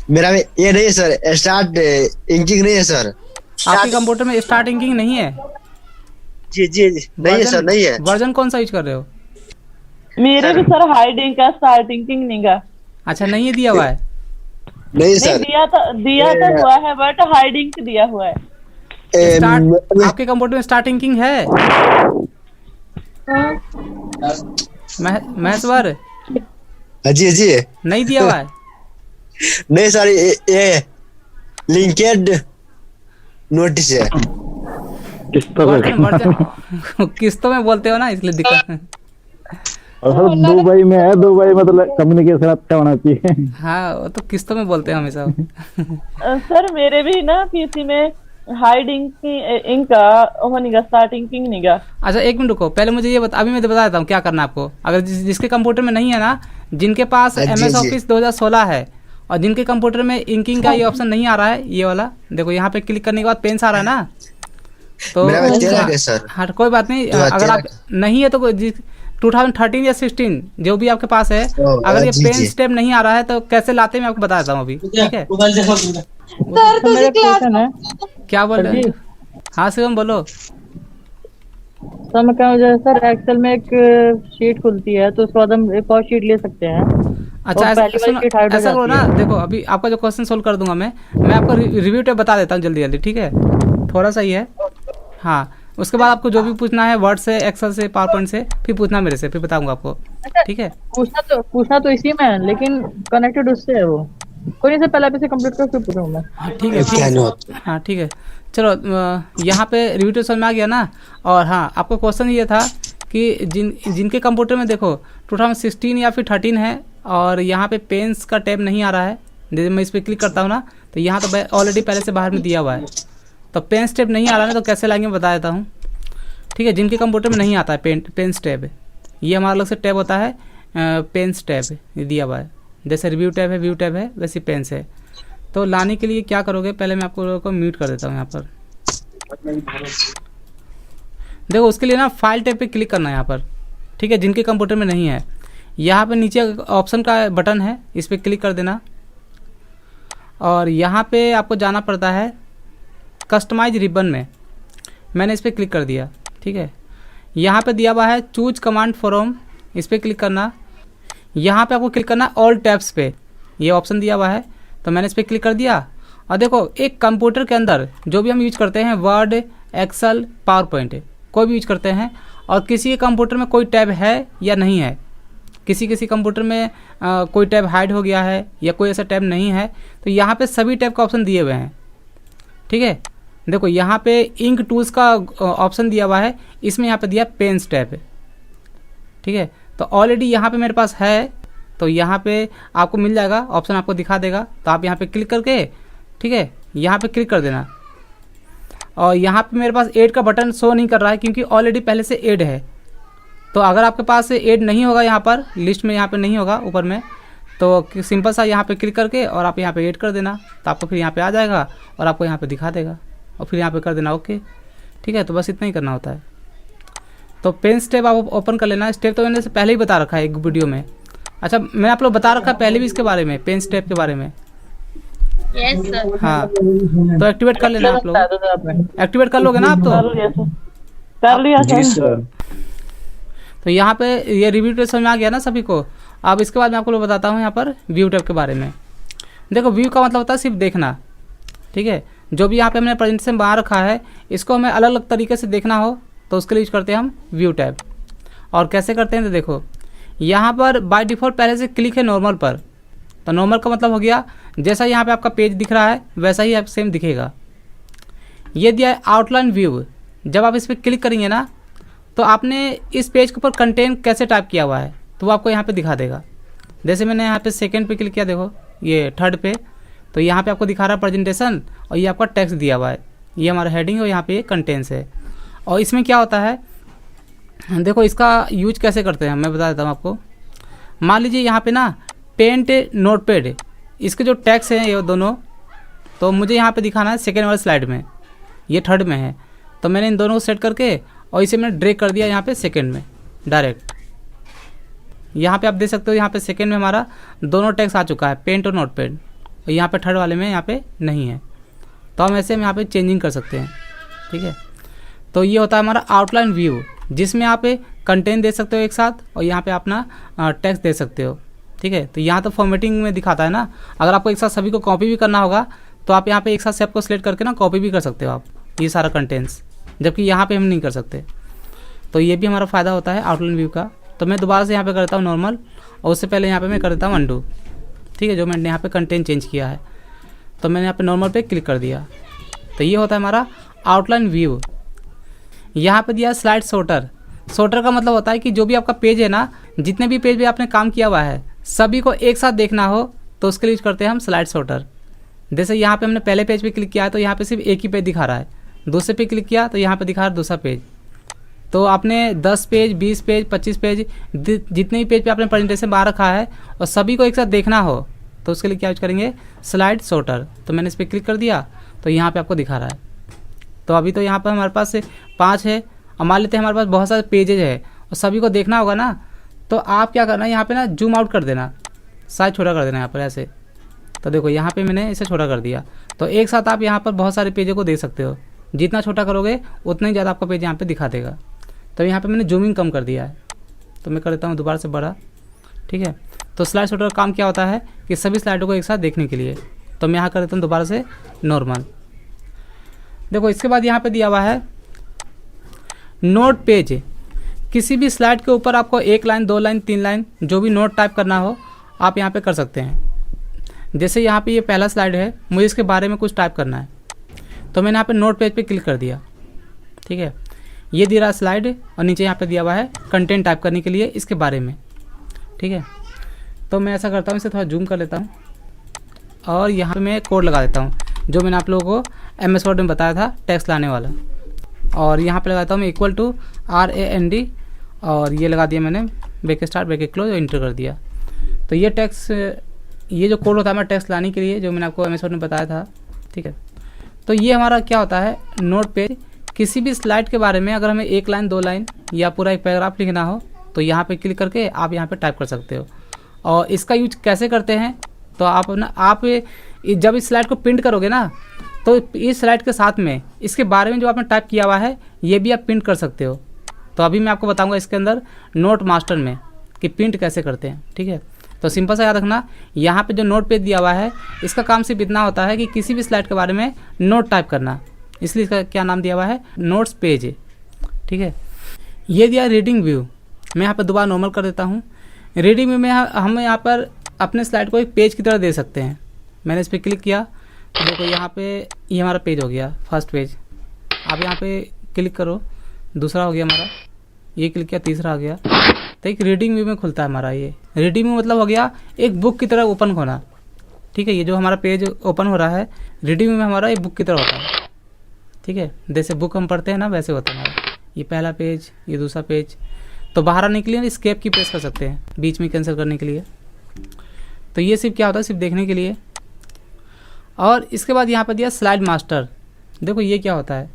मेरा में ये नहीं है सर, स्टार्ट इंकिंग नहीं है सर। आपके कंप्यूटर में स्टार्ट इंकिंग नहीं है? जी जी जी नहीं है सर, नहीं है। वर्जन कौन सा यूज कर रहे हो? मेरे भी सर हाइडिंग का स्टार्टिंग नहीं का। अच्छा, नहीं है दिया हुआ है? नहीं सर, दिया तो हुआ है, बट हाइडिंग दिया हुआ है। स्टार्ट आपके कंप्यूटर में स्टार्टिंग है महेश्वर? जी जी नहीं दिया हुआ है? नहीं सर, ये लिंकेड नोटिस है। किस्तों में बोलते हो ना, इसलिए दिक्कत है। और सर दुबई में है, दुबई मतलब कम्युनिकेशन अच्छा होना चाहिए। हाँ, वो तो किस्तों में बोलते हैं हमेशा। सर मेरे भी ना पीसी में हाइड इंक का होने का स्टार्टिंग किंग नहीं का। अच्छा एक मिनट रुको, पहले मुझे ये बता, अभी मैं बता देता हूँ क्या करना है आपको। अगर जिसके कंप्यूटर में नहीं है ना, जिनके पास जी, MS जी। ऑफिस 2016 है और जिनके कंप्यूटर में इंकिंग का ये ऑप्शन नहीं आ रहा है, ये वाला देखो, यहाँ पे क्लिक करने के बाद पेन्स आ रहा है ना, तो मेरा में 13 है सर। हाँ कोई बात नहीं। तो अगर आप 13 नहीं है तो 2013 या 16 जो भी आपके पास है, अगर ये जी, पेन जी। स्टेप नहीं आ रहा है तो कैसे लाते हैं मैं आपको बता देता हूँ अभी, ठीक है? सर तो मेरा क्वेश्चन है क्या बोल रहे जी। हैं? हाँ शिवम बोलो। सर मैं क्या सर एक्सेल में एक शीट खुलती है तो उसके बाद हम एक और शीट ले सकते हैं। अच्छा और पहली वाली sheet hide हो ऐसा करो जाती ना, है। देखो अभी आपका जो क्वेश्चन सोल्व कर दूंगा मैं आपको रिव्यू टेप बता देता हूँ जल्दी जल्दी, ठीक है? थोड़ा सा ही है। हाँ, उसके बाद आपको जो भी पूछना है वर्ड से, एक्सेल से, पावर पॉइंट से, फिर पूछना मेरे से, फिर बताऊंगा आपको, ठीक है? पूछना तो इसी में है लेकिन कनेक्टेड उससे है वो। कोई नहीं सर, पहले आप इसे कंप्लीट कर फिर पूछूंगा मैं। हाँ ठीक है, ठीक क्या है। नहीं होता। हाँ ठीक है, चलो यहाँ पे रिव्यू टेप समझ में आ गया ना। और हाँ, आपका क्वेश्चन ये था कि जिनके कंप्यूटर में देखो 2016 या फिर 13 है और यहाँ पे पेन्स का टैब नहीं आ रहा है, जैसे मैं इस पर क्लिक करता हूँ ना, तो यहाँ तो ऑलरेडी पहले से बाहर में दिया हुआ है, तो पेन्स टैब नहीं आ रहा है, तो कैसे लाएंगे मैं बता देता हूँ, ठीक है? जिनके कंप्यूटर में नहीं आता है पेन्स टैब, ये हमारा अलग से टैब होता है, पेन्स टैब ये दिया हुआ है। जैसे रिव्यू टैब है, व्यू टैब है, वैसे पेन्स है। तो लाने के लिए क्या करोगे, पहले मैं आपको लोगों को म्यूट कर देता हूँ यहाँ पर। देखो उसके लिए ना फाइल टैब पे क्लिक करना है यहाँ पर, ठीक है? जिनके कंप्यूटर में नहीं है, यहाँ पे नीचे ऑप्शन का बटन है, इस पर क्लिक कर देना और यहाँ पे आपको जाना पड़ता है कस्टमाइज रिबन में। मैंने इस पर क्लिक कर दिया, ठीक है? यहाँ पे दिया हुआ है चूज कमांड फ्रॉम, इस पर क्लिक करना। यहाँ पे आपको क्लिक करना ऑल टैब्स पे, ये ऑप्शन दिया हुआ है, तो मैंने इस पर क्लिक कर दिया। और देखो एक कंप्यूटर के अंदर जो भी हम यूज करते हैं, वर्ड, एक्सेल, पावर पॉइंट, कोई भी यूज करते हैं, और किसी के कंप्यूटर में कोई टैब है या नहीं है, किसी कंप्यूटर में कोई टैब हाइड हो गया है या कोई ऐसा टैब नहीं है, तो यहाँ पे सभी टैब का ऑप्शन दिए हुए हैं, ठीक है? देखो यहाँ पे इंक टूल्स का ऑप्शन दिया हुआ है, इसमें यहाँ पे दिया पेन्स टैब, ठीक है? तो ऑलरेडी यहाँ पे मेरे पास है, तो यहाँ पे आपको मिल जाएगा ऑप्शन, आपको दिखा देगा, तो आप यहाँ पे क्लिक करके, ठीक है, यहाँ पे क्लिक कर देना। और यहाँ पे मेरे पास ऐड का बटन शो नहीं कर रहा है क्योंकि ऑलरेडी पहले से ऐड है, तो अगर आपके पास ऐड नहीं होगा यहाँ पर लिस्ट में, यहाँ पे नहीं होगा ऊपर में, तो सिंपल सा यहाँ पे क्लिक करके और आप यहाँ पे ऐड कर देना, तो आपको फिर यहाँ पे आ जाएगा और आपको यहाँ पे दिखा देगा, और फिर यहाँ पे कर देना ओके, ठीक है? तो बस इतना ही करना होता है। तो पेन स्टेप आप ओपन कर लेना। स्टेप तो मैंने से पहले ही बता रखा है एक वीडियो में। अच्छा, मैंने आप लोग बता रखा है पहले भी इसके बारे में, पेन स्टेप के बारे में। Yes sir. हाँ, तो एक्टिवेट कर लेना आप लोग, एक्टिवेट कर लोगे ना आप तो? कर लिया जी सर। सर। तो यहाँ पे ये रिव्यू टेप समझ में आ गया ना सभी को। अब इसके बाद मैं आपको लोग बताता हूँ यहाँ पर व्यू टेप के बारे में। देखो व्यू का मतलब होता है सिर्फ देखना, ठीक है? जो भी यहाँ पे हमने प्रेजेंटेशन बना रखा है, इसको हमें अलग अलग तरीके से देखना हो तो उसके लिए यूज करते हैं हम व्यू टैब। और कैसे करते हैं तो देखो, यहाँ पर बाय डिफ़ॉल्ट पहले से क्लिक है नॉर्मल पर, तो नॉर्मल का मतलब हो गया जैसा यहाँ पे आपका पेज दिख रहा है वैसा ही आप सेम दिखेगा। ये दिया है आउटलाइन व्यू, जब आप इस पर क्लिक करेंगे ना तो आपने इस पेज के ऊपर कंटेंट कैसे टाइप किया हुआ है तो वो आपको यहाँ पे दिखा देगा। जैसे मैंने यहाँ पे सेकंड पे क्लिक किया, देखो ये थर्ड पे, तो यहाँ पे आपको दिखा रहा है प्रेजेंटेशन और ये आपका टेक्स्ट दिया हुआ है, ये हमारा हेडिंग और यहाँ पे कंटेंट्स है। और इसमें क्या होता है, देखो इसका यूज कैसे करते हैं मैं बता देता हूँ आपको। मान लीजिए यहाँ पे ना पेंट नोटपैड, इसके जो टैक्स हैं ये दोनों, तो मुझे यहाँ पे दिखाना है सेकेंड वाले स्लाइड में, ये थर्ड में है, तो मैंने इन दोनों को सेट करके और इसे मैंने ड्रैग कर दिया यहाँ पे सेकेंड में डायरेक्ट। यहाँ पे आप देख सकते हो यहाँ पे सेकेंड में हमारा दोनों टैक्स आ चुका है, पेंट और नोटपैड, और यहाँ पे थर्ड वाले में यहाँ पे नहीं है, तो हम ऐसे यहाँ पे चेंजिंग कर सकते हैं, ठीक है? तो ये होता है हमारा आउटलाइन व्यू, जिसमें आप कंटेंट दे सकते हो एक साथ और यहाँ पे अपना टेक्स्ट दे सकते हो, ठीक है? तो यहाँ तो फॉर्मेटिंग में दिखाता है ना, अगर आपको एक साथ सभी को कॉपी भी करना होगा तो आप यहाँ पे एक साथ सबको सिलेक्ट करके ना कॉपी भी कर सकते हो आप, ये सारा कंटेंट्स, जबकि यहाँ पे हम नहीं कर सकते। तो ये भी हमारा फ़ायदा होता है आउटलाइन व्यू का। तो मैं दोबारा से यहाँ पे करता हूँ नॉर्मल, और उससे पहले यहाँ पे मैं कर देता हूँ अनडू। ठीक है, जो मैंने यहाँ पे कंटेंट चेंज किया है, तो मैंने यहाँ पे नॉर्मल पे क्लिक कर दिया। तो ये होता है हमारा आउटलाइन व्यू। यहाँ पे दिया स्लाइड सॉर्टर। सॉर्टर का मतलब होता है कि जो भी आपका पेज है ना, जितने भी पेज पे आपने काम किया हुआ है, सभी को एक साथ देखना हो तो उसके लिए यूज करते हैं हम स्लाइड सॉर्टर। जैसे यहाँ पे हमने पहले पेज पे क्लिक किया है तो यहाँ पे सिर्फ एक ही पेज दिखा रहा है, दूसरे पे क्लिक किया तो यहाँ पे दिखा रहा है दूसरा पेज। तो आपने 10 पेज, 20 पेज, 25 पेज, जितने भी पेज पे आपने प्रेजेंटेशन बना रखा है और सभी को एक साथ देखना हो तो उसके लिए क्या यूज करेंगे, स्लाइड सॉर्टर। तो मैंने इस पर क्लिक कर दिया तो यहाँ पे आपको दिखा रहा है। तो अभी तो यहाँ पर हमारे पास 5 है, और मान लेते हैं हमारे पास बहुत सारे पेजेज है और सभी को देखना होगा ना, तो आप क्या करना है, यहाँ पे ना जूम आउट कर देना, साइज छोटा कर देना यहाँ पर ऐसे। तो देखो यहाँ पे मैंने इसे छोटा कर दिया, तो एक साथ आप यहाँ पर बहुत सारे पेजों को देख सकते हो। जितना छोटा करोगे उतना ही ज़्यादा आपका पेज यहाँ पे दिखा देगा। तो यहाँ पे मैंने जूमिंग कम कर दिया है, तो मैं कर देता हूँ दोबारा से बड़ा। ठीक है, तो स्लाइड सॉर्टर का काम क्या होता है कि सभी स्लाइडों को एक साथ देखने के लिए। तो मैं यहाँ कर देता हूँ दोबारा से नॉर्मल। देखो इसके बाद यहाँ पे दिया हुआ है नोट पेज। किसी भी स्लाइड के ऊपर आपको 1 लाइन, 2 लाइन, 3 लाइन जो भी नोट टाइप करना हो आप यहाँ पे कर सकते हैं। जैसे यहाँ पे ये पहला स्लाइड है, मुझे इसके बारे में कुछ टाइप करना है, तो मैंने यहाँ पे नोट पेज पे क्लिक कर दिया। ठीक है, ये दे रहा है स्लाइड, और नीचे यहाँ पे दिया हुआ है कंटेंट टाइप करने के लिए इसके बारे में। ठीक है, तो मैं ऐसा करता हूँ, इसे थोड़ा जूम कर लेता हूँ और यहाँ पे मैं कोड लगा देता हूँ जो मैंने आप लोगों को MS वर्ड में बताया था टेक्स्ट लाने वाला। और यहाँ पे लगाता हूँ मैं =RAND, और ये लगा दिया मैंने ब्रैकेट स्टार्ट ब्रैकेट क्लोज और इंटर कर दिया। तो ये टेक्स्ट, ये जो कोड होता है हमारा टेक्स्ट लाने के लिए, जो मैंने आपको MS वर्ड में बताया था। ठीक है, तो ये हमारा क्या होता है नोट पेज। किसी भी स्लाइड के बारे में अगर हमें 1 लाइन, 2 लाइन या पूरा एक पैराग्राफ लिखना हो तो यहाँ पे क्लिक करके आप यहाँ पे टाइप कर सकते हो। और इसका यूज कैसे करते हैं, तो आप जब इस स्लाइड को प्रिंट करोगे ना, तो इस स्लाइड के साथ में इसके बारे में जो आपने टाइप किया हुआ है ये भी आप प्रिंट कर सकते हो। तो अभी मैं आपको बताऊंगा इसके अंदर नोट मास्टर में कि प्रिंट कैसे करते हैं। ठीक है, तो सिंपल सा याद रखना, यहाँ पे जो नोट पेज दिया हुआ है इसका काम सिर्फ इतना होता है कि किसी भी स्लाइड के बारे में नोट टाइप करना, इसलिए इसका क्या नाम दिया हुआ है, नोट्स पेज। ठीक है, ये दिया रीडिंग व्यू। मैं यहाँ पर दोबारा नॉर्मल कर देता हूँ। रीडिंग व्यू में हम यहाँ पर अपने स्लाइड को एक पेज की तरह दे सकते हैं। मैंने इस पर क्लिक किया तो देखो यहाँ पे ये हमारा पेज हो गया, फर्स्ट पेज। आप यहाँ पे क्लिक करो, दूसरा हो गया हमारा, ये क्लिक किया, तीसरा आ गया। तो एक रीडिंग व्यू में खुलता है हमारा। ये रीडिंग व्यू मतलब हो गया एक बुक की तरह ओपन होना। ठीक है, ये जो हमारा पेज ओपन हो रहा है रीडिंग व्यू में हमारा एक बुक की तरह होता है। ठीक है, जैसे बुक हम पढ़ते हैं ना वैसे होता है हमारा। ये पहला पेज, ये दूसरा पेज। तो बाहर आने के लिए एस्केप की प्रेस कर सकते हैं बीच में कैंसिल करने के लिए। तो ये सिर्फ क्या होता है, सिर्फ देखने के लिए। और इसके बाद यहाँ पर दिया स्लाइड मास्टर। देखो ये क्या होता है,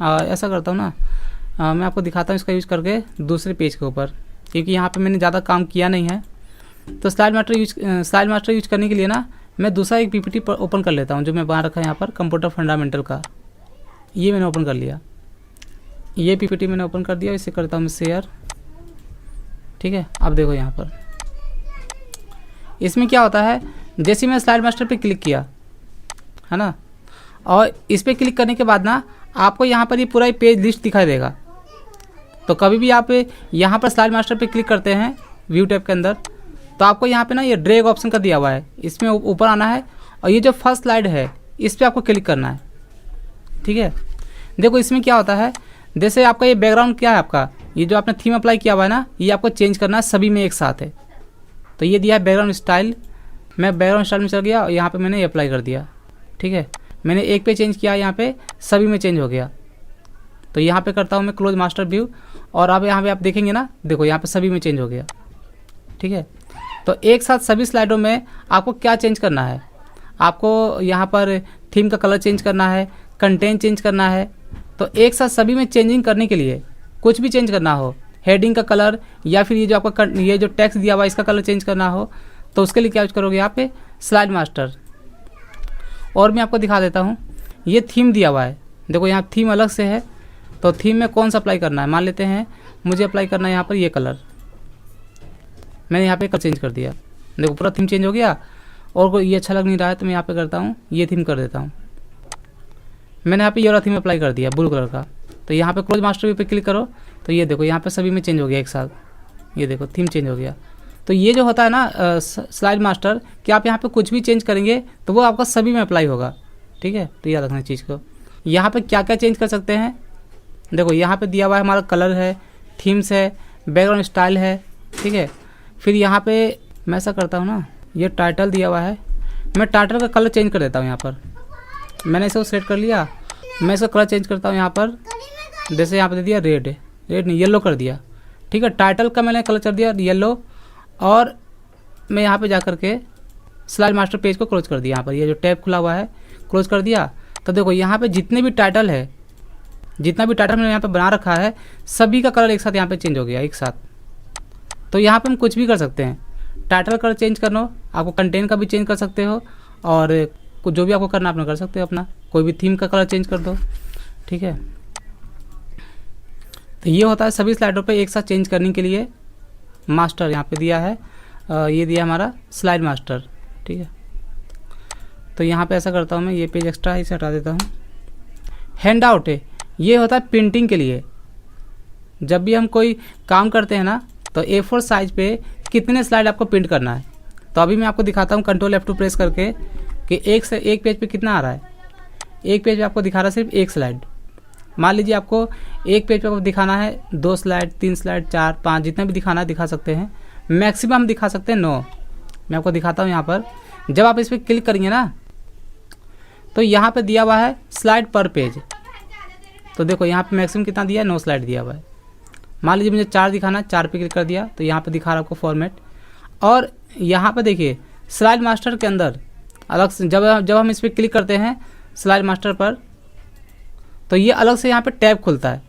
ऐसा करता हूँ ना, मैं आपको दिखाता हूँ इसका यूज़ करके दूसरे पेज के ऊपर, क्योंकि यहाँ पे मैंने ज़्यादा काम किया नहीं है। तो स्लाइड मास्टर यूज करने के लिए ना मैं दूसरा एक PPT ओपन कर लेता हूँ जो मैं बना रखा है यहाँ पर कंप्यूटर फंडामेंटल का। ये मैंने ओपन कर लिया, ये PPT मैंने ओपन कर दिया। इसे करता हूँ मैं शेयर। ठीक है, अब देखो यहाँ पर इसमें क्या होता है, जैसे मैं स्लाइड मास्टर पे क्लिक किया है ना, और इस पर क्लिक करने के बाद ना आपको यहाँ पर ये पूरा ही पेज लिस्ट दिखाई देगा। तो कभी भी आप यहाँ पर स्लाइड मास्टर पे क्लिक करते हैं व्यू टैब के अंदर, तो आपको यहाँ पे ना ये ड्रैग ऑप्शन का दिया हुआ है, इसमें ऊपर आना है और ये जो फर्स्ट स्लाइड है इस पर आपको क्लिक करना है। ठीक है, देखो इसमें क्या होता है, जैसे आपका ये बैकग्राउंड क्या है, आपका ये जो आपने थीम अप्लाई किया हुआ है ना, ये आपको चेंज करना है सभी में एक साथ है। तो ये दिया है बैकग्राउंड स्टाइल, मैं बैकग्राउंड स्टाइल में चल गया और यहाँ पे मैंने अप्लाई कर दिया। ठीक है, मैंने एक पे चेंज किया, यहाँ पे सभी में चेंज हो गया। तो यहाँ पे करता हूँ मैं क्लोज मास्टर व्यू, और अब यहाँ पे आप देखेंगे ना, देखो यहाँ पे सभी में चेंज हो गया। ठीक है, तो एक साथ सभी स्लाइडों में आपको क्या चेंज करना है, आपको यहाँ पर थीम का कलर चेंज करना है, कंटेंट चेंज करना है। तो एक साथ सभी में चेंजिंग करने के लिए कुछ भी चेंज करना हो, हेडिंग का कलर या फिर ये जो आपका ये जो टेक्स्ट दिया हुआ है इसका कलर चेंज करना हो, तो उसके लिए क्या यूज करोगे यहाँ पे स्लाइड मास्टर। और मैं आपको दिखा देता हूँ, ये थीम दिया हुआ है, देखो यहाँ थीम अलग से है। तो थीम में कौन सा अप्लाई करना है, मान लेते हैं मुझे अप्लाई करना है यहाँ पर ये कलर, मैंने यहाँ पे कलर चेंज कर दिया, देखो पूरा थीम चेंज हो गया। और कोई ये अच्छा लग नहीं रहा है तो मैं यहाँ पे करता हूँ ये थीम कर देता हूँ। मैंने यहाँ पे ये वाला थीम अप्लाई कर दिया ब्लू कलर का। तो यहाँ पे क्लोज मास्टर व्यू पे क्लिक करो तो ये देखो यहाँ पे सभी में चेंज हो गया एक साथ, ये देखो थीम चेंज हो गया। तो ये जो होता है ना स्लाइड मास्टर, कि आप यहाँ पे कुछ भी चेंज करेंगे तो वो आपका सभी में अप्लाई होगा, ठीक है। तो याद रखना चीज़ को। यहाँ पे क्या क्या चेंज कर सकते हैं, देखो यहाँ पे दिया हुआ है हमारा कलर है, थीम्स है, बैकग्राउंड स्टाइल है, ठीक है। फिर यहाँ पे मैं ऐसा करता हूँ ना, ये टाइटल दिया हुआ है, मैं टाइटल का कलर चेंज कर देता हूँ। यहाँ पर मैंने इसे सेलेक्ट कर लिया, मैं इसका कलर चेंज करता हूँ। यहाँ पर जैसे यहाँ पे दे दिया रेड नहीं येलो कर दिया, ठीक है। टाइटल का मैंने कलर कर दिया येलो, और मैं यहाँ पे जा कर के स्लाइड मास्टर पेज को क्लोज कर दिया। यहाँ पर ये जो टैब खुला हुआ है क्लोज कर दिया। तो देखो यहाँ पे जितने भी टाइटल है, जितना भी टाइटल मैंने यहाँ पे बना रखा है, सभी का कलर एक साथ यहाँ पे चेंज हो गया एक साथ। तो यहाँ पे हम कुछ भी कर सकते हैं, टाइटल कलर चेंज करना, आपको कंटेंट का भी चेंज कर सकते हो, और जो भी आपको करना अपना कर सकते हो, अपना कोई भी थीम का कलर चेंज कर दो, ठीक है। तो ये होता है सभी स्लाइडों पे एक साथ चेंज करने के लिए मास्टर यहाँ पे दिया है, ये दिया हमारा स्लाइड मास्टर, ठीक है। तो यहाँ पे ऐसा करता हूँ मैं, ये पेज एक्स्ट्रा इसे हटा देता हूँ। हैंड आउट है, ये होता है प्रिंटिंग के लिए। जब भी हम कोई काम करते हैं ना, तो A4 साइज पे कितने स्लाइड आपको प्रिंट करना है। तो अभी मैं आपको दिखाता हूँ कंट्रोल F2 प्रेस करके कि एक पेज पे कितना आ रहा है। एक पेज पे आपको दिखा रहा है सिर्फ एक स्लाइड। मान लीजिए आपको एक पेज पे आपको दिखाना है 2 स्लाइड, 3 स्लाइड, 4, 5, जितना भी दिखाना है दिखा सकते हैं। मैक्सिमम दिखा सकते हैं 9। मैं आपको दिखाता हूँ यहाँ पर। जब आप इस पर क्लिक करेंगे ना, तो यहाँ पे दिया हुआ है स्लाइड पर पेज। तो देखो यहाँ पे मैक्सिमम कितना दिया है, 9 स्लाइड दिया हुआ है। मान लीजिए मुझे 4 दिखाना है, 4 पे क्लिक कर दिया तो यहाँ पे दिखा रहा है आपको फॉर्मेट। और यहाँ पे देखिए स्लाइड मास्टर के अंदर अलग से जब हम इस पर क्लिक करते हैं स्लाइड मास्टर पर, तो ये अलग से यहाँ पे टैब खुलता है।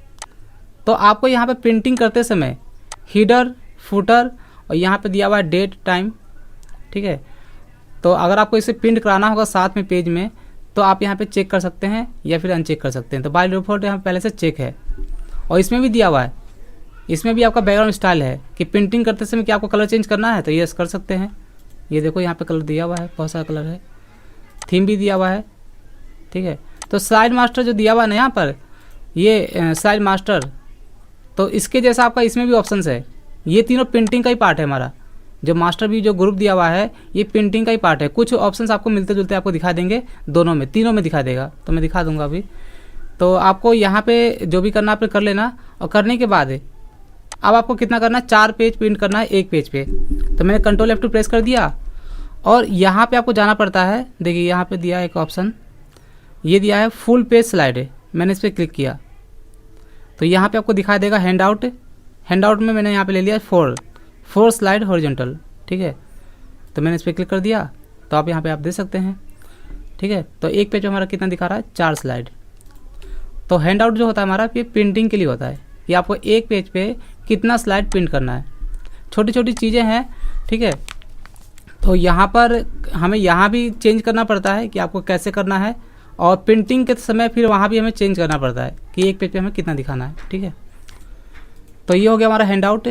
तो आपको यहाँ पे प्रिंटिंग करते समय हीडर, फुटर और यहाँ पे दिया हुआ है डेट, टाइम, ठीक है। तो अगर आपको इसे प्रिंट कराना होगा साथ में पेज में, तो आप यहाँ पे चेक कर सकते हैं या फिर अनचेक कर सकते हैं। तो बाय डिफॉल्ट यहाँ पहले से चेक है। और इसमें भी दिया हुआ है, इसमें भी आपका बैकग्राउंड स्टाइल है कि प्रिंटिंग करते समय क्या आपको कलर चेंज करना है, तो यस कर सकते हैं। ये देखो यहाँ पे कलर दिया हुआ है, बहुत सारा कलर है। थीम भी दिया हुआ है, ठीक है। तो स्लाइड मास्टर जो दिया हुआ है ना यहाँ पर, ये स्लाइड मास्टर, तो इसके जैसा आपका इसमें भी ऑप्शंस है। ये तीनों प्रिंटिंग का ही पार्ट है हमारा। जो मास्टर भी जो ग्रुप दिया हुआ है, ये प्रिंटिंग का ही पार्ट है। कुछ ऑप्शंस आपको मिलते जुलते आपको दिखा देंगे, दोनों में, तीनों में दिखा देगा। तो मैं दिखा दूंगा अभी। तो आपको यहाँ पे जो भी करना है आप कर लेना। और करने के बाद अब आपको कितना करना है, 4 पेज प्रिंट करना है एक पेज पे। तो मैंने कंट्रोल F2 प्रेस कर दिया और यहाँ पे आपको जाना पड़ता है। देखिए यहाँ पे दिया है एक ऑप्शन, ये दिया है फुल पेज स्लाइड है। मैंने इस पर क्लिक किया तो यहाँ पे आपको दिखाई देगा हैंड आउट। हैंड आउट में मैंने यहाँ पे ले लिया 4 स्लाइड हॉरिजॉन्टल, ठीक है। तो मैंने इस पर क्लिक कर दिया तो आप यहाँ पे आप दे सकते हैं, ठीक है। तो एक पेज हमारा कितना दिखा रहा है, 4 स्लाइड। तो हैंड आउट जो होता है हमारा, ये प्रिंटिंग के लिए होता है। ये आपको एक पेज पे कितना स्लाइड प्रिंट करना है, छोटी छोटी चीज़ें हैं, ठीक है। तो यहाँ पर हमें यहाँ भी चेंज करना पड़ता है कि आपको कैसे करना है, और प्रिंटिंग के समय फिर वहाँ भी हमें चेंज करना पड़ता है कि एक पेज पे हमें कितना दिखाना है, ठीक है। तो ये हो गया हमारा हैंड आउट।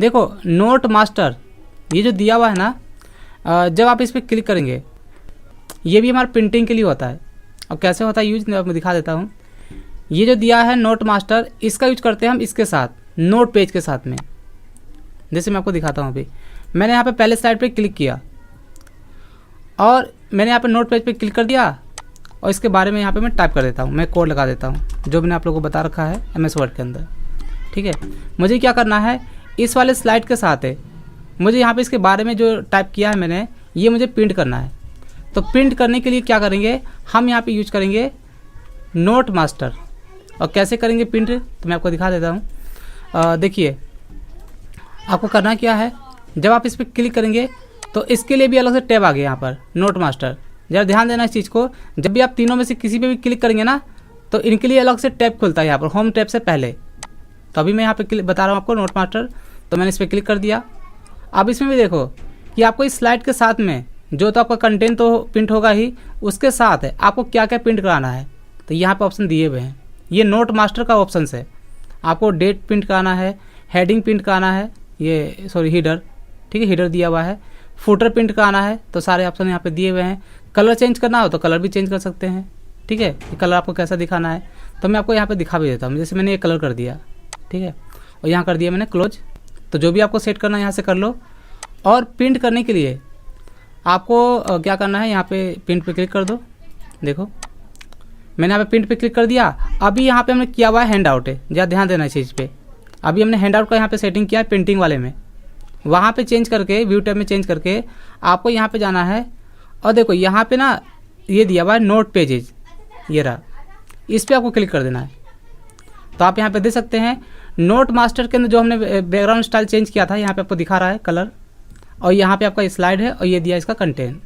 देखो नोट मास्टर, ये जो दिया हुआ है ना, जब आप इस पर क्लिक करेंगे, ये भी हमारा प्रिंटिंग के लिए होता है। और कैसे होता है यूज, मैं दिखा देता हूँ। ये जो दिया है नोट मास्टर, इसका यूज करते हैं हम इसके साथ, नोट पेज के साथ में। जैसे मैं आपको दिखाता हूँ। अभी मैंने यहाँ पे पहले स्लाइड पे क्लिक किया और मैंने यहाँ पे नोट पेज पे क्लिक कर दिया, और इसके बारे में यहाँ पे मैं टाइप कर देता हूँ, मैं कोड लगा देता हूँ जो मैंने आप लोगों को बता रखा है MS वर्ड के अंदर, ठीक है। मुझे क्या करना है, इस वाले स्लाइड के साथ है, मुझे यहाँ पे इसके बारे में जो टाइप किया है मैंने, ये मुझे प्रिंट करना है। तो प्रिंट करने के लिए क्या करेंगे, हम यहाँ पे यूज करेंगे नोट मास्टर। और कैसे करेंगे प्रिंट, तो मैं आपको दिखा देता हूँ। देखिए आपको करना क्या है, जब आप इस पर क्लिक करेंगे तो इसके लिए भी अलग से टैब आ गया यहाँ पर, नोट मास्टर। जरा ध्यान देना इस चीज़ को, जब भी आप तीनों में से किसी पे भी क्लिक करेंगे ना, तो इनके लिए अलग से टैब खुलता है यहाँ पर, होम टैब से पहले। तो अभी मैं यहाँ पे बता रहा हूँ आपको नोट मास्टर। तो मैंने इस पर क्लिक कर दिया। अब इसमें भी देखो कि आपको इस स्लाइड के साथ में जो तो आपका कंटेंट तो प्रिंट होगा ही, उसके साथ है आपको क्या क्या प्रिंट कराना है। तो यहाँ पे ऑप्शन दिए हुए हैं, ये नोट मास्टर का ऑप्शन है। आपको डेट प्रिंट कराना है, हेडिंग प्रिंट कराना है, ये सॉरी हीडर, ठीक है, हीडर दिया हुआ है। फुटर प्रिंट कराना है, तो सारे ऑप्शन यहाँ पे दिए हुए हैं। कलर चेंज करना हो तो कलर भी चेंज कर सकते हैं, ठीक है, ये कलर आपको कैसा दिखाना है तो मैं आपको यहाँ पे दिखा भी देता हूँ। जैसे मैंने ये कलर कर दिया, ठीक है, और यहाँ कर दिया मैंने क्लोज। तो जो भी आपको सेट करना है यहाँ से कर लो। और प्रिंट करने के लिए आपको क्या करना है, यहाँ पे प्रिंट पे क्लिक कर दो। देखो मैंने यहाँ पे प्रिंट पे क्लिक कर दिया। अभी यहाँ पे हमने किया हुआ है हैंड आउट है, ज़्यादा ध्यान देना इस चीज़ पे। अभी हमने हैंड आउट का यहाँ पे सेटिंग किया है प्रिंटिंग वाले में, वहाँ पे चेंज करके व्यू टैब में चेंज करके आपको यहाँ पे जाना है। और देखो यहाँ पे ना ये दिया हुआ है नोट पेजेज, ये रहा, इस पर आपको क्लिक कर देना है। तो आप यहाँ पे देख सकते हैं नोट मास्टर के अंदर जो हमने बैकग्राउंड स्टाइल चेंज किया था यहाँ पे आपको दिखा रहा है कलर, और यहाँ पे आपका स्लाइड है और ये दिया इसका कंटेंट,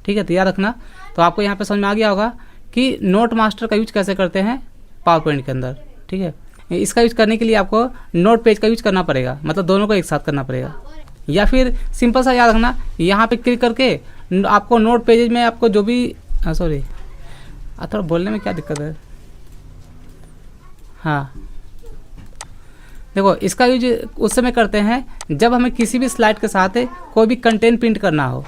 ठीक है। तो याद रखना। तो आपको यहाँ पे समझ में आ गया होगा कि नोट मास्टर का यूज कैसे करते हैं पावर पॉइंट के अंदर, ठीक है। इसका यूज करने के लिए आपको नोट पेज का यूज करना पड़ेगा, मतलब दोनों को एक साथ करना पड़ेगा। या फिर सिंपल सा याद रखना, यहाँ पे क्लिक करके आपको नोट पेजेज में आपको जो भी सॉरी थोड़ा बोलने में क्या दिक्कत है, हाँ देखो इसका यूज उस समय करते हैं जब हमें किसी भी स्लाइड के साथ कोई भी कंटेंट प्रिंट करना हो,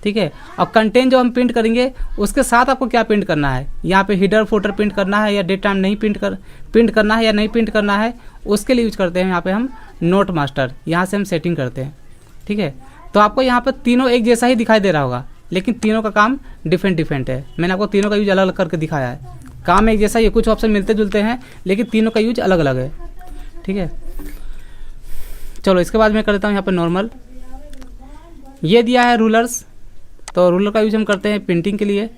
ठीक है। और कंटेंट जो हम प्रिंट करेंगे उसके साथ आपको क्या प्रिंट करना है, यहाँ पे हिडर फुटर प्रिंट करना है या डेट टाइम नहीं प्रिंट करना है या नहीं प्रिंट करना है, उसके लिए यूज करते हैं यहाँ पे हम नोट मास्टर। यहाँ से हम सेटिंग करते हैं, ठीक है। तो आपको यहाँ पर तीनों एक जैसा ही दिखाई दे रहा होगा, लेकिन तीनों का काम डिफरेंट है। मैंने आपको तीनों का यूज अलग अलग करके दिखाया है। काम एक जैसा ही, कुछ ऑप्शन मिलते जुलते हैं लेकिन तीनों का यूज अलग अलग है, ठीक है। चलो इसके बाद मैं कर देता हूँ यहाँ पर नॉर्मल। ये दिया है रूलर्स, तो रूलर का यूज हम करते हैं प्रिंटिंग के लिए।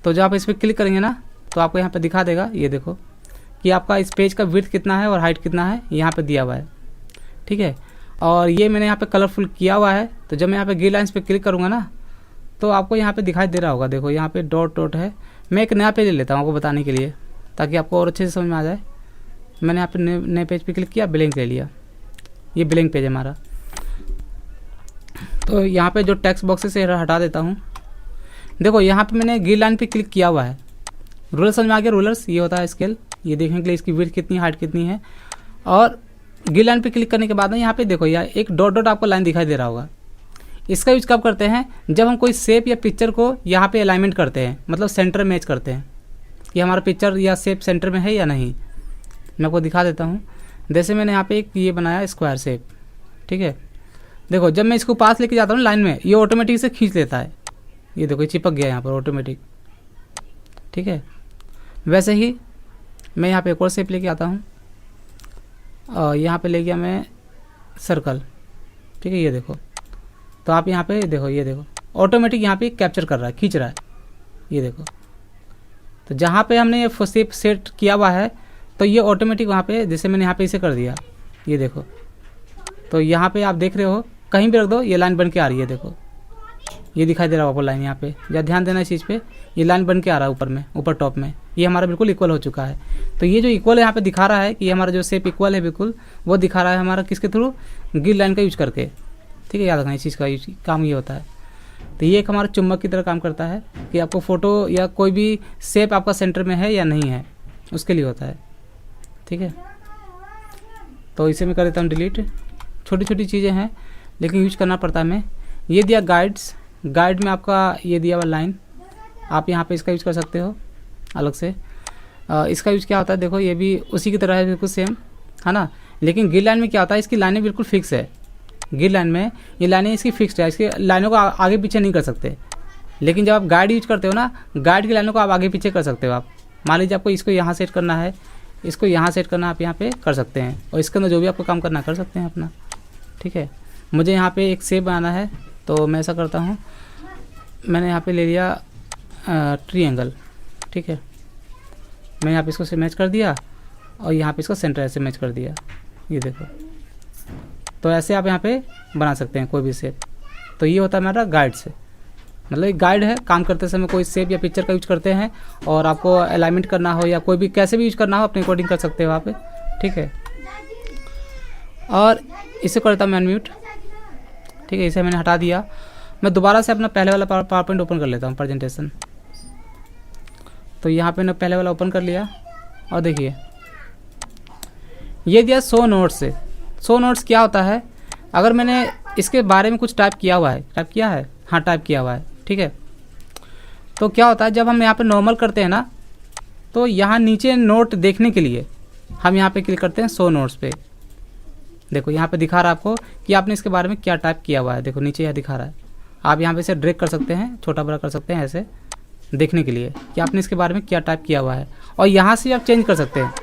तो जब आप इस पर क्लिक करेंगे ना तो आपको यहाँ पे दिखा देगा, ये देखो कि आपका इस पेज का विड्थ कितना है और हाइट कितना है, यहाँ पे दिया हुआ है, ठीक है। और ये मैंने यहाँ पे कलरफुल किया हुआ है। तो जब मैं यहाँ पे ग्रे लाइन्स पे क्लिक करूँगा ना तो आपको यहाँ पे दिखाई दे रहा होगा, देखो यहाँ पे डॉट डॉट है। मैं एक नया पेज ले लेता हूँ आपको बताने के लिए, ताकि आपको और अच्छे से समझ में आ जाए। मैंने यहाँ पे नए पेज पे क्लिक किया, ब्लैंक ले लिया, ये ब्लैंक पेज है हमारा। तो यहाँ पे जो टेक्स्ट बॉक्सेस से हटा देता हूँ। देखो यहाँ पे मैंने ग्रीन लाइन पे क्लिक किया हुआ है। रूलर समझ में आ गया, रूलर्स ये होता है स्केल, ये देखने के लिए इसकी विड्थ कितनी हाइट कितनी है। और ग्रीन लाइन पे क्लिक करने के बाद ना यहाँ पे देखो यार एक डॉट डॉट आपको लाइन दिखाई दे रहा होगा। इसका यूज कब करते हैं, जब हम कोई शेप या पिक्चर को यहाँ पे अलाइनमेंट करते हैं, मतलब सेंटर मैच करते हैं कि हमारा पिक्चर या शेप सेंटर में है या नहीं। मैं आपको दिखा देता हूँ। जैसे मैंने यहाँ पे एक ये बनाया स्क्वायर शेप, ठीक है। देखो जब मैं इसको पास लेके जाता हूँ लाइन में, ये ऑटोमेटिक से खींच लेता है, ये देखो ये चिपक गया यहाँ पर ऑटोमेटिक, ठीक है। वैसे ही मैं यहाँ पे एक और शेप लेके आता हूँ और यहाँ पे ले गया मैं सर्कल, ठीक है। ये देखो तो आप यहाँ पे देखो, ये देखो ऑटोमेटिक यहाँ पे कैप्चर कर रहा है, खींच रहा है, ये देखो। तो जहाँ पे हमने ये शेप सेट किया हुआ है तो ये ऑटोमेटिक वहाँ पे, जैसे मैंने यहाँ पे इसे कर दिया, ये देखो। तो यहाँ पे आप देख रहे हो कहीं भी रख दो ये लाइन बन के आ रही है, देखो ये दिखाई दे रहा है आपको लाइन। यहाँ पे जब ध्यान देना इस चीज़ पे, ये लाइन बन के आ रहा है ऊपर में, ऊपर टॉप में, ये हमारा बिल्कुल इक्वल हो चुका है। तो ये जो इक्वल यहाँ पे दिखा रहा है कि हमारा जो शेप इक्वल है बिल्कुल, वो दिखा रहा है हमारा किसके थ्रू, ग्रीन लाइन का यूज करके, ठीक है। याद रखना इस चीज़ का काम ये होता है। तो ये एक हमारा चुम्बक की तरह काम करता है कि आपको फोटो या कोई भी शेप आपका सेंटर में है या नहीं है, उसके लिए होता है, ठीक है। तो इसे मैं कर देता हूँ डिलीट। छोटी छोटी चीज़ें हैं लेकिन यूज करना पड़ता है हमें। ये दिया गाइड्स, गाइड में आपका ये दिया हुआ लाइन, आप यहाँ पे इसका यूज कर सकते हो अलग से। इसका यूज क्या होता है, देखो ये भी उसी की तरह है बिल्कुल सेम, है ना। लेकिन ग्रीन लाइन में क्या होता है, इसकी लाइनें बिल्कुल फिक्स है। ग्रीन लाइन में ये लाइनें इसकी फिक्स्ड है, इसकी लाइनों को आगे पीछे नहीं कर सकते। लेकिन जब आप गाइड यूज करते हो ना, गाइड की लाइनों को आप आगे पीछे कर सकते हो। आप मान लीजिए आपको इसको यहाँ सेट करना है, इसको यहाँ सेट करना, आप यहाँ पे कर सकते हैं। और इसके अंदर जो भी आपको काम करना कर सकते हैं अपना, ठीक है। मुझे यहाँ पे एक शेप बनाना है तो मैं ऐसा करता हूँ, मैंने यहाँ पे ले लिया ट्रायंगल, ठीक है। मैं यहाँ पे इसको से मैच कर दिया और यहाँ पे इसको सेंटर ऐसे मैच कर दिया, ये देखो। तो ऐसे आप यहाँ पे बना सकते हैं कोई भी शेप। तो ये होता है हमारा गाइड से, मतलब एक गाइड है। काम करते समय कोई शेप या पिक्चर का यूज करते हैं और आपको अलाइनमेंट करना हो या कोई भी कैसे भी यूज करना हो अपने अकॉर्डिंग कर सकते हो वहाँ पे, ठीक है। और इसे करता हूँ मैं अनम्यूट, ठीक है। इसे मैंने हटा दिया। मैं दोबारा से अपना पहले वाला पावर पॉइंट ओपन कर लेता हूँ, प्रेजेंटेशन। तो यहाँ पे मैंने पहले वाला ओपन कर लिया और देखिए ये दिया शो नोट्स से। शो नोट्स क्या होता है, अगर मैंने इसके बारे में कुछ टाइप किया हुआ है, टाइप किया हुआ है, ठीक है। तो क्या होता है जब हम यहाँ पे नॉर्मल करते हैं ना, तो यहाँ नीचे नोट देखने के लिए हम यहाँ पे क्लिक करते हैं शो नोट्स पे। देखो यहाँ पे दिखा रहा है आपको कि आपने इसके बारे में क्या टाइप किया हुआ है। देखो नीचे यह दिखा रहा है, आप यहाँ पे इसे ड्रैग कर सकते हैं, छोटा बड़ा कर सकते हैं ऐसे देखने के लिए कि आपने इसके बारे में क्या टाइप किया हुआ है। और यहाँ से आप चेंज कर सकते हैं।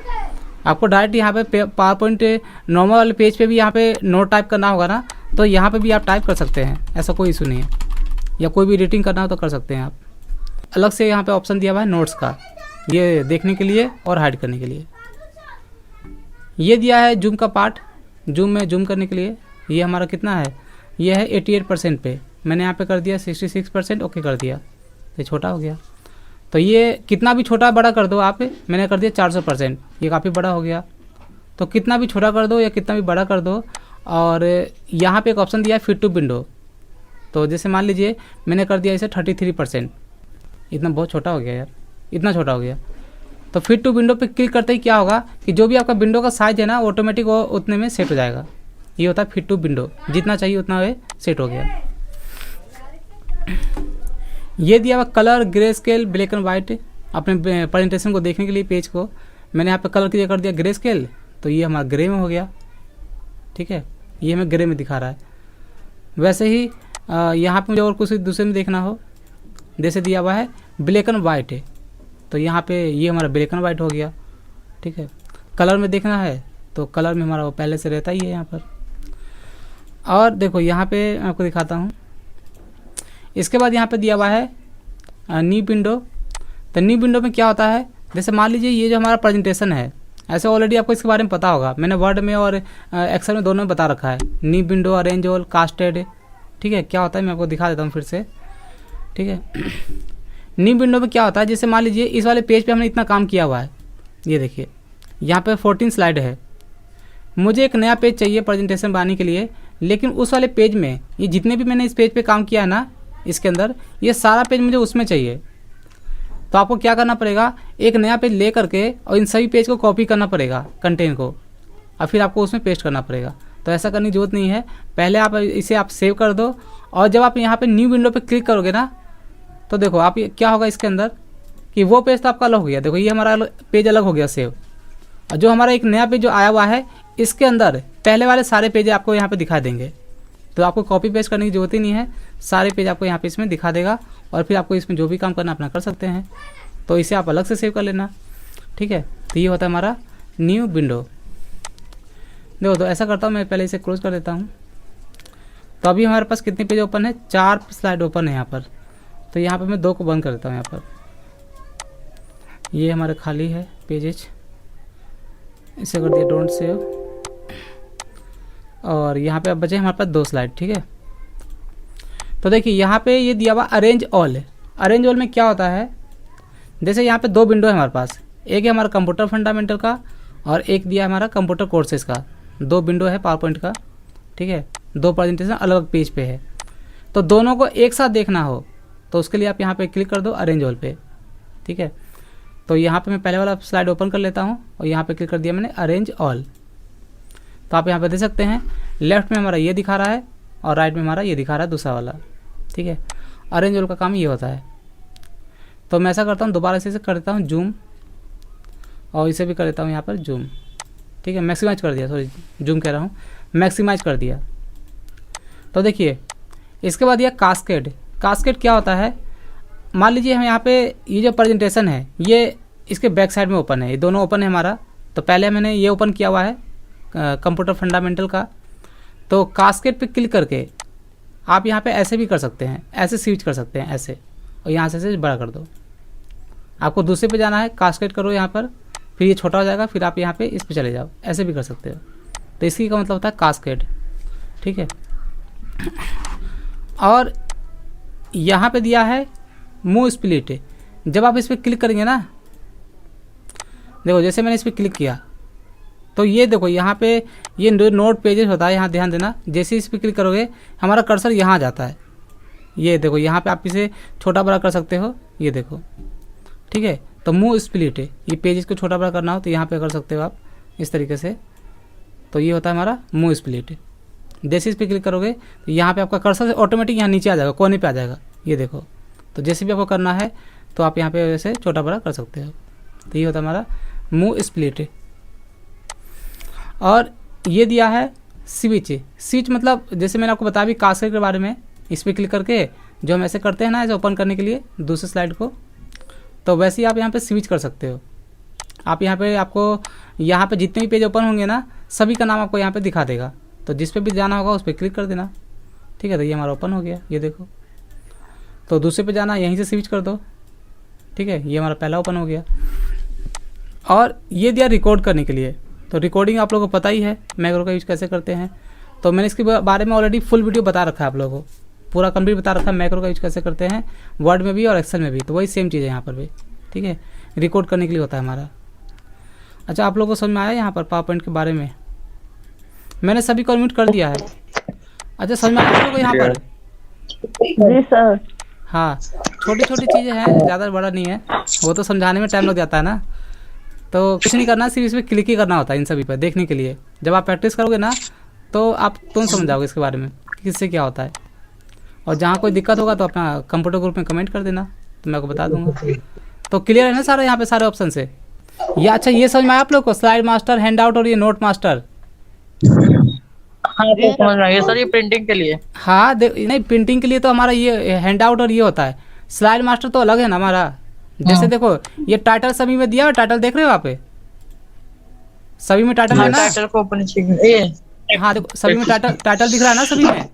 आपको डायरेक्ट यहाँ पे पावर पॉइंट नॉर्मल वाले पेज पे भी यहाँ पे नोट टाइप करना होगा ना, तो यहाँ पे भी आप टाइप कर सकते हैं, ऐसा कोई इशू नहीं है। या कोई भी एडिटिंग करना हो तो कर सकते हैं आप। अलग से यहाँ पे ऑप्शन दिया हुआ है नोट्स का, ये देखने के लिए और हाइड करने के लिए। ये दिया है जूम का पार्ट, जूम में जूम करने के लिए। ये हमारा कितना है, ये है 88% पे, मैंने यहाँ पे कर दिया 66%, ओके कर दिया, ये छोटा हो गया। तो ये कितना भी छोटा बड़ा कर दो आप, मैंने कर दिया 400%, ये काफ़ी बड़ा हो गया। तो कितना भी छोटा कर दो या कितना भी बड़ा कर दो। और यहाँ पे एक ऑप्शन दिया है फिट टू विंडो, तो जैसे मान लीजिए मैंने कर दिया इसे 33%, इतना बहुत छोटा हो गया यार, इतना छोटा हो गया। तो फिट टू विंडो पे क्लिक करते ही क्या होगा कि जो भी आपका विंडो का साइज है ना ऑटोमेटिक वो उतने में सेट हो जाएगा। ये होता है फिट टू विंडो, जितना चाहिए उतना वे सेट हो गया। ये दिया हुआ colour grey scale black and white, अपने प्रेजेंटेशन को देखने के लिए पेज को मैंने यहाँ पे कलर के लिए कर दिया ग्रे स्केल, तो ये हमारा ग्रे में हो गया। ठीक है, ये हमें ग्रे में दिखा रहा है। वैसे ही यहाँ पे मुझे और कुछ दूसरे में देखना हो, जैसे दिया हुआ है ब्लैक एंड वाइट है, तो यहाँ पे ये हमारा ब्लैक एंड वाइट हो गया। ठीक है, कलर में देखना है तो कलर में हमारा वो पहले से रहता ही है यहाँ पर। और देखो यहाँ पे मैं आपको दिखाता हूँ। इसके बाद यहाँ पे दिया हुआ है न्यू विंडो। तो न्यू विंडो में क्या होता है, जैसे मान लीजिए ये जो हमारा प्रेजेंटेशन है, ऐसे ऑलरेडी आपको इसके बारे में पता होगा, मैंने वर्ड में और एक्सेल में दोनों में बता रखा है। New window, arrange all, casted. ठीक है, क्या होता है मैं आपको दिखा देता हूँ फिर से। ठीक है, न्यू विंडो में क्या होता है, जैसे मान लीजिए इस वाले पेज पे हमने इतना काम किया हुआ है, ये देखिए यहाँ पे 14 स्लाइड है। मुझे एक नया पेज चाहिए प्रेजेंटेशन बनाने के लिए, लेकिन उस वाले पेज में ये जितने भी मैंने इस पेज पे काम किया है ना, इसके अंदर ये सारा पेज मुझे उसमें चाहिए। तो आपको क्या करना पड़ेगा, एक नया पेज ले करके और इन सभी पेज को कॉपी करना पड़ेगा कंटेंट को, और फिर आपको उसमें पेस्ट करना पड़ेगा। तो ऐसा करने की जरूरत नहीं है, पहले आप इसे आप सेव कर दो, और जब आप यहाँ पे न्यू विंडो पे क्लिक करोगे ना, तो देखो आप क्या होगा इसके अंदर कि वो पेज तो आपका अलग हो गया। देखो ये हमारा पेज अलग हो गया सेव, और जो हमारा एक नया पेज जो आया हुआ है इसके अंदर पहले वाले सारे पेज आपको यहाँ पे दिखा देंगे। तो आपको कॉपी पेस्ट करने की जरूरत ही नहीं है, सारे पेज आपको यहाँ पे इसमें दिखा देगा, और फिर आपको इसमें जो भी काम करना अपना कर सकते हैं। तो इसे आप अलग से सेव कर लेना। ठीक है, तो ये होता है हमारा न्यू विंडो। देखो तो ऐसा करता हूँ मैं, पहले इसे क्लोज कर देता हूँ। तो अभी हमारे पास कितने पेज ओपन है, 4 स्लाइड ओपन है यहाँ पर। तो यहाँ पर मैं 2 को बंद कर देता हूँ। यहाँ पर ये हमारे खाली है पेजेज, इसे कर दिया डोंट सेव, और यहाँ पे अब बचे हमारे पास 2 स्लाइड। ठीक है, तो देखिए यहाँ पे ये दिया हुआ अरेंज ऑल। अरेंज ऑल में क्या होता है, जैसे यहाँ पे 2 विंडो है हमारे पास, एक है हमारा कंप्यूटर फंडामेंटल का और एक दिया हमारा कंप्यूटर कोर्सेज का। 2 विंडो है पावर पॉइंट का। ठीक है, 2 प्रेजेंटेशन अलग अलग पेज पे है। तो दोनों को एक साथ देखना हो तो उसके लिए आप यहाँ पे क्लिक कर दो अरेंज ऑल पे। ठीक है, तो यहाँ पे मैं पहले वाला स्लाइड ओपन कर लेता हूँ और यहाँ पे क्लिक कर दिया मैंने अरेंज ऑल। तो आप यहाँ पे देख सकते हैं लेफ्ट में हमारा ये दिखा रहा है और राइट में हमारा ये दिखा रहा है दूसरा वाला। ठीक है, अरेंज ऑल का काम ये होता है। तो मैं ऐसा करता हूँ, दोबारा से इसे कर देता हूँ जूम, और इसे भी कर देता हूँ यहाँ पर जूम। ठीक है, मैक्सिमाइज कर दिया, सॉरी जूम कह रहा हूँ, मैक्सिमाइज कर दिया। तो देखिए इसके बाद यह कास्केड। कास्केड क्या होता है, मान लीजिए हम यहाँ पे ये जो प्रेजेंटेशन है ये इसके बैक साइड में ओपन है, ये दोनों ओपन है हमारा। तो पहले मैंने ये ओपन किया हुआ है कंप्यूटर फंडामेंटल का। तो कास्केड पे क्लिक करके आप यहाँ पे ऐसे भी कर सकते हैं, ऐसे स्विच कर सकते हैं ऐसे, और यहाँ से बड़ा कर दो। आपको दूसरे पे जाना है, कास्केड करो यहाँ पर, फिर ये छोटा हो जाएगा, फिर आप यहाँ पे इस पे चले जाओ, ऐसे भी कर सकते हो। तो इसी का मतलब होता है कास्केड। ठीक है, और यहाँ पे दिया है मूव स्प्लिट। जब आप इस पर क्लिक करेंगे ना, देखो जैसे मैंने इस पर क्लिक किया तो ये देखो यहाँ पे ये नोट पेजेस होता है, यहाँ ध्यान देना। जैसे इस पर क्लिक करोगे हमारा कर्सर यहाँ जाता है। ये देखो यहाँ पे आप इसे छोटा बड़ा कर सकते हो, ये देखो। ठीक है, तो मूव स्प्लिट, ये पेजेस को छोटा बड़ा करना हो तो यहाँ पे कर सकते हो आप इस तरीके से। तो ये होता है हमारा मूव स्प्लिट। जैसे इस पर क्लिक करोगे तो यहाँ पे आपका कर्सर ऑटोमेटिक यहाँ नीचे आ जाएगा, कोने पे आ जाएगा, ये देखो। तो जैसे भी आपको करना है तो आप यहाँ पे वैसे छोटा बड़ा कर सकते हो। तो ये होता है हमारा मूव स्प्लिट। और ये दिया है स्विच। स्विच मतलब जैसे मैंने आपको बताया भी कास्केड के बारे में, इस पर क्लिक करके जो हम ऐसे करते हैं ना, ऐसे ओपन करने के लिए दूसरे स्लाइड को, तो वैसे ही आप यहाँ पे स्विच कर सकते हो। आप यहाँ पे आपको यहाँ पे जितने भी पेज ओपन होंगे ना, सभी का नाम आपको यहाँ पे दिखा देगा। तो जिस पे भी जाना होगा उस पर क्लिक कर देना, ठीक है। तो ये हमारा ओपन हो गया, ये देखो। तो दूसरे पे जाना, यहीं से स्विच कर दो, ठीक है। ये हमारा पहला ओपन हो गया। और ये दिया रिकॉर्ड करने के लिए। तो रिकॉर्डिंग आप लोगों को पता ही है मैक्रो का यूज़ कैसे करते हैं। तो मैंने इसके बारे में ऑलरेडी फुल वीडियो बता रखा है आप लोगों को, पूरा कंप्लीट बता रखा है मैक्रो का यूज़ कैसे करते हैं, वर्ड में भी और एक्सेल में भी। तो वही सेम चीज़ है यहाँ पर भी, ठीक है। रिकॉर्ड करने के लिए होता है हमारा। अच्छा, आप लोगों को समझ में आया यहाँ पर पावर पॉइंट के बारे में? मैंने सभी को म्यूट कर दिया है। अच्छा, समझ में आया आप लोगों को यहाँ पर? जी सर। हाँ, छोटी छोटी चीज़ें हैं, ज़्यादा बड़ा नहीं है। वो तो समझाने में टाइम लग जाता है ना, तो कुछ नहीं करना, सिर्फ इस पर क्लिक ही करना होता है इन सभी पर देखने के लिए। जब आप प्रैक्टिस करोगे ना तो आप तुरंत समझ जाओगे इसके बारे में किससे क्या होता है। और जहाँ कोई दिक्कत होगा तो अपना कंप्यूटर ग्रुप में कमेंट कर देना, तो मैं आपको बता दूंगा। तो क्लियर है ना सारा यहाँ पे सारे ऑप्शन से? ये अच्छा, ये समझ में आया आप लोग को? स्लाइड मास्टर, हैंड आउट और ये नोट मास्टर। हाँ तो समझ में आ गया सर, ये प्रिंटिंग के लिए। हाँ नहीं, प्रिंटिंग के लिए तो हमारा ये हैंड आउट और ये होता है। स्लाइड मास्टर तो अलग है ना हमारा। जैसे देखो ये टाइटल सभी में दिया, टाइटल देख रहे हो वहाँ पे? सभी में टाइटल है ना? टाइटल को ऊपर नीचे ये। हाँ देखो, सभी में टाइटल दिख रहा है ना सभी में?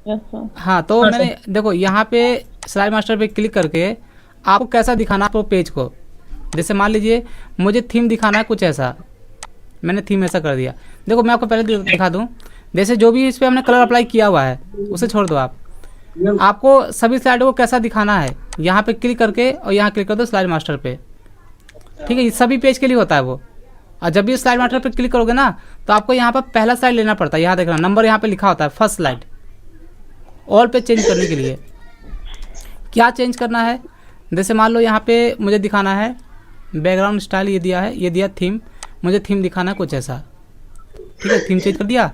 Yes sir. हाँ, तो मैंने देखो यहाँ पे स्लाइड मास्टर पे क्लिक करके आपको कैसा दिखाना आपको पेज को। जैसे मान लीजिए मुझे थीम दिखाना है कुछ ऐसा, मैंने थीम ऐसा कर दिया। देखो मैं आपको पहले दिखा दूँ, जैसे जो भी इस पर हमने कलर अप्लाई किया हुआ है उसे छोड़ दो आप। आपको सभी स्लाइडों को कैसा दिखाना है, यहाँ पे क्लिक करके और यहाँ क्लिक कर दो स्लाइड मास्टर पे, ठीक है। ये सभी पेज के लिए होता है वो। और जब भी स्लाइड मास्टर पे क्लिक करोगे ना तो आपको यहाँ पर पहला स्लाइड लेना पड़ता है। यहाँ देखना नंबर यहाँ पे लिखा होता है, फर्स्ट स्लाइड। ऑल पे चेंज करने के लिए क्या चेंज करना है, जैसे मान लो यहाँ पे मुझे दिखाना है बैकग्राउंड स्टाइल, ये दिया है, ये दिया थीम, मुझे थीम दिखाना है कुछ ऐसा, ठीक है। थीम चेंज कर दिया।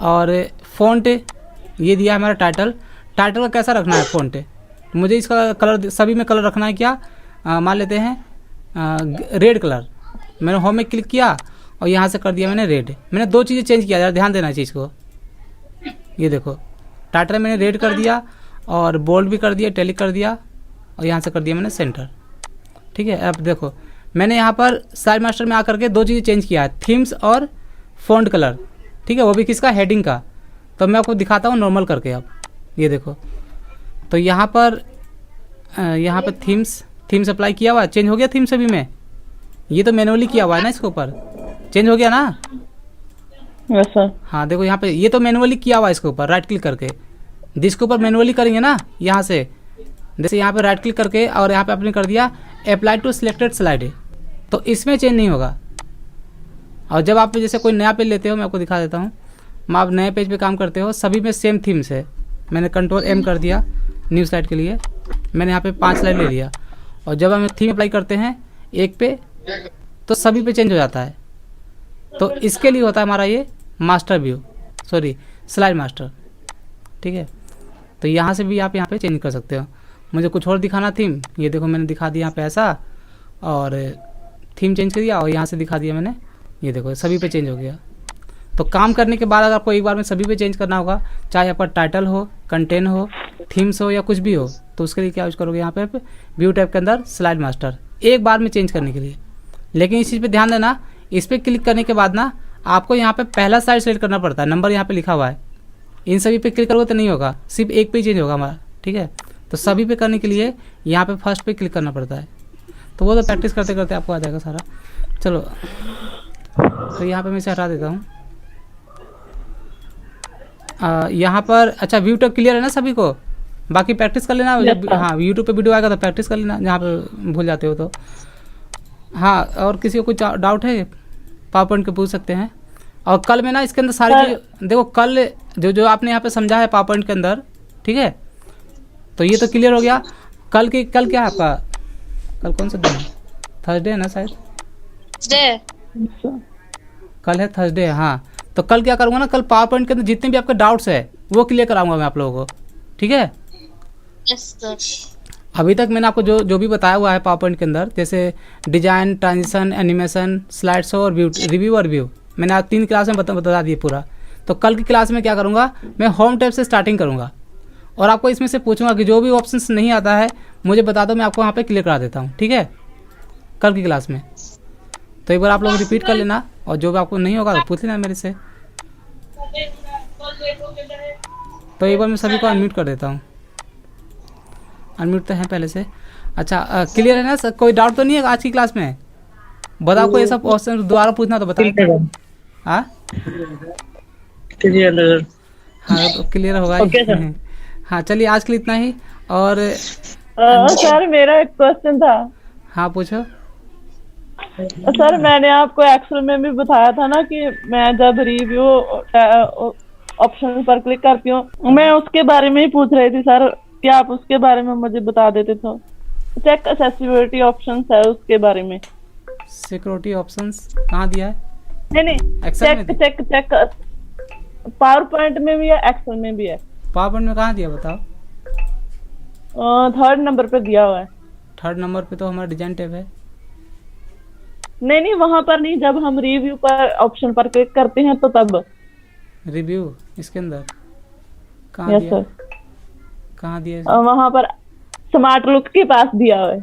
और फ़ॉन्ट ये दिया है हमारा टाइटल। टाइटल का कैसा रखना है फ़ॉन्ट, मुझे इसका कलर सभी में कलर रखना है क्या, मान लेते हैं रेड कलर। मैंने होम में क्लिक किया और यहाँ से कर दिया मैंने रेड। मैंने दो चीज़ें चेंज किया, ज़रा ध्यान देना चीज़ को। ये देखो टाइटल मैंने रेड कर दिया और बोल्ड भी कर दिया, टैलिक कर दिया और यहाँ से कर दिया मैंने सेंटर, ठीक है। अब देखो मैंने यहाँ पर स्लाइड मास्टर में आकर के दो चीज़ें चेंज किया है, थीम्स और फ़ॉन्ट कलर, ठीक है। वो भी किसका, हेडिंग का। तो मैं आपको दिखाता हूँ नॉर्मल करके। अब ये देखो, तो यहाँ पर थीम्स अप्लाई किया हुआ, चेंज हो गया थीम सभी में। ये तो मैनुअली किया हुआ है ना, इसके ऊपर चेंज हो गया ना? Yes sir. हाँ देखो यहाँ पे ये तो मैनुअली किया हुआ है इसके ऊपर, राइट क्लिक करके। जिसके ऊपर मैनुअली करेंगे ना यहाँ से, जैसे यहाँ पे राइट क्लिक करके और यहाँ पे आपने कर दिया अप्लाई टू सिलेक्टेड स्लाइड, तो इसमें चेंज नहीं होगा। और जब आप जैसे कोई नया पेज लेते हो, मैं आपको दिखा देता हूँ, आप नए पेज पे काम करते हो, सभी में सेम थीम्स है। मैंने कंट्रोल M कर दिया न्यू स्लाइड के लिए, मैंने यहाँ पे 5 स्लाइड ले लिया। और जब हम थीम अप्लाई करते हैं एक पे, तो सभी पे चेंज हो जाता है। तो इसके लिए होता है हमारा ये master view, sorry slide master, ठीक है। तो यहाँ से भी आप यहाँ पे चेंज कर सकते हो। मुझे कुछ और दिखाना थीम, ये देखो मैंने दिखा दिया यहाँ पे ऐसा, और थीम चेंज कर दिया और यहाँ से दिखा दिया मैंने, ये देखो सभी पे चेंज हो गया। तो काम करने के बाद अगर आपको एक बार में सभी पे चेंज करना होगा, चाहे आपका टाइटल हो, कंटेंट हो, थीम्स हो या कुछ भी हो, तो उसके लिए क्या यूज करोगे, यहाँ पे व्यू टैब के अंदर स्लाइड मास्टर, एक बार में चेंज करने के लिए। लेकिन इस चीज़ पे ध्यान देना, इस पर क्लिक करने के बाद ना आपको यहाँ पे पहला स्लाइड सेलेक्ट करना पड़ता है, नंबर यहाँ पे लिखा हुआ है। इन सभी पे क्लिक करोगे तो नहीं होगा, सिर्फ एक पे ही चेंज होगा हमारा, ठीक है। तो सभी पे करने के लिए यहाँ पे फर्स्ट पे क्लिक करना पड़ता है। तो वो तो प्रैक्टिस करते करते आपको आ जाएगा सारा। चलो तो यहाँ पे मैं इसे हटा देता हूँ। यहाँ पर अच्छा व्यू टैब क्लियर है ना सभी को? बाकी प्रैक्टिस कर लेना, जब हाँ यूट्यूब पे वीडियो आएगा तो प्रैक्टिस कर लेना, जहाँ पे भूल जाते हो तो। हाँ, और किसी को कुछ डाउट है पावर पॉइंट के पूछ सकते हैं। और कल में ना इसके अंदर सारी चीज़ देखो, कल जो आपने यहाँ पे समझा है पावर पॉइंट के अंदर, ठीक है। तो ये तो क्लियर हो गया। कल क्या है आपका, कल कौन सा दिन है? थर्सडे है ना शायद? कल है थर्सडे, हाँ। तो कल क्या करूँगा ना, कल पावर पॉइंट के अंदर जितने भी आपके डाउट्स है वो क्लियर कराऊंगा मैं आप लोगों को, ठीक है। Yes sir. अभी तक मैंने आपको जो भी बताया हुआ है पावर पॉइंट के अंदर, जैसे design, transition, animation, slide show और रिव्यू और व्यू, मैंने आज 3 क्लास में बता दिए पूरा। तो कल की क्लास में क्या करूँगा, मैं होम टैब से स्टार्टिंग करूँगा और आपको इसमें से पूछूंगा कि जो भी ऑप्शंस नहीं आता है मुझे बता दो, मैं आपको वहाँ पे क्लियर करा देता हूँ, ठीक है, कल की क्लास में। तो एक बार आप लोग रिपीट कर लेना और जो भी आपको नहीं होगा तो पूछ लेना मेरे से। तो एक बार मैं सभी को अनम्यूट कर देता हूँ। अनम्यूट तो है पहले से। अच्छा, क्लियर है ना सर? कोई डाउट तो नहीं है आज की क्लास में? बताओ, कोई ऐसा क्वेश्चन दोबारा पूछना तो बताओ। हाँ क्लियर। हाँ, तो क्लियर होगा ही। Okay sir. हाँ चलिए, आज के लिए इतना ही। और सर मेरा एक क्वेश्चन था। हाँ पूछो। सर मैंने आपको एक्सेल में भी बताया था ना कि मैं जब रिव्यू ऑप्शन पर क्लिक करती हूँ, मैं उसके बारे में ही पूछ रही थी सर, क्या आप उसके बारे में मुझे बता देते तो। चेक एक्सेसिबिलिटी ऑप्शन है उसके बारे में। सिक्योरिटी ऑप्शंस कहाँ दिया है? नहीं Excel में चेक पावर पॉइंट में भी है, एक्सेल में भी है। पावर पॉइंट में कहाँ दिया बताओ? 3rd नंबर पे दिया हुआ है। 3rd नंबर पे तो हमारा डिजाइन टैब है। नहीं वहां पर नहीं, जब हम रिव्यू पर ऑप्शन पर क्लिक करते हैं तो तब। रिव्यू इसके अंदर कहाँ यस दिया? सर, कहाँ दिया? वहां पर स्मार्ट लुक के पास दिया हुआ है,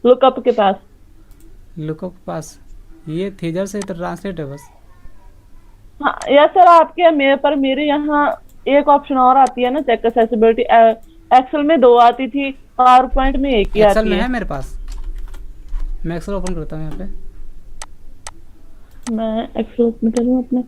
लुकअप के पास। लुकअप पास, ये थीजर से तो ट्रांसलेट है बस। हाँ यस सर, आपके मेरे यहाँ एक ऑप्शन और आती है ना, चेक एक्सेसिबिलिटी। एक्सेल में 2 आती थी, पावर पॉइंट में एक ही एक्सेल आती में है। है मेरे पास, मैं एक्सेल ओपन करता हूँ यहाँ पे। मैं एक्सेल ओपन करूँ अपने।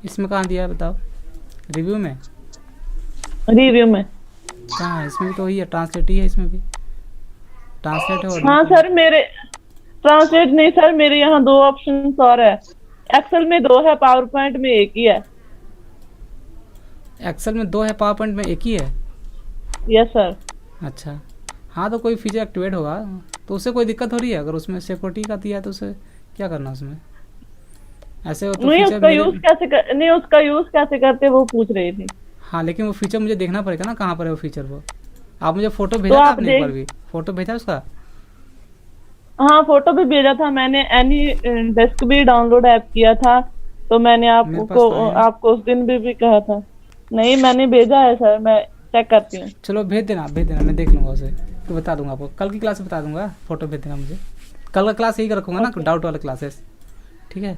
इसमें कहाँ दिया है बताओ? रिव्यू में? रिव्यू में कहाँ है? इसमें भी तो वही है, ट्रांसलेट ही है इसमें भी, ट्रांसलेट है। और हाँ सर, मेरे ट्रांसलेट नहीं सर, मेरे यहाँ 2 ऑप्शन और है। एक्सेल में 2 है, पावर पॉइंट में एक ही है। एक्सेल में 2 है, पावर पॉइंट में एक ही है। Yes sir. अच्छा, हाँ तो कोई फीचर एक्टिवेट होगा तो उससे कोई दिक्कत हो रही है? अगर उसमें सिक्योरिटी का दिया है तो उसे क्या करना उसमें? ऐसे हो तो नहीं फीचर उसका यूज कैसे करते वो पूछ रही थी। हाँ लेकिन वो फीचर मुझे देखना पड़ेगा ना, कहाँ पर है वो फीचर। वो आप मुझे फोटो तो भेजा था आप आपने एक बार भी? फोटो भेजा उसका? हाँ फोटो भी भेजा था मैंने, एनी डेस्क भी डाउनलोड ऐप किया था, तो मैंने मेरे पास तो है। आपको उस दिन भी कहा था। नहीं मैंने भेजा है सर, मैं चेक करती हूँ। चलो भेज देना मैं देख लूँगा उसे, तो बता दूंगा आपको। कल की क्लास में बता दूंगा, फोटो भेज देना मुझे। कल का क्लास यही रखूँगा ना, डाउट वाला क्लासेस, ठीक है?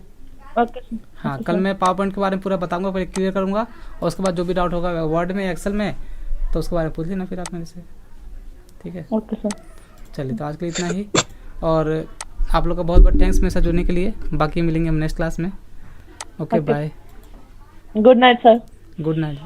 Okay sir. हाँ कल मैं पावर पॉइंट के बारे में पूरा बताऊंगा, फिर क्लियर करूंगा और उसके बाद जो भी डाउट होगा वर्ड में, एक्सेल में, तो उसके बारे में पूछ लेना फिर आप मेरे से, ठीक है? Okay sir. चलिए, तो आज के लिए इतना ही और आप लोग का बहुत बहुत थैंक्स मेरे साथ जुड़ने के लिए। बाकी मिलेंगे हम नेक्स्ट क्लास में। Okay bye, good night sir. Good night.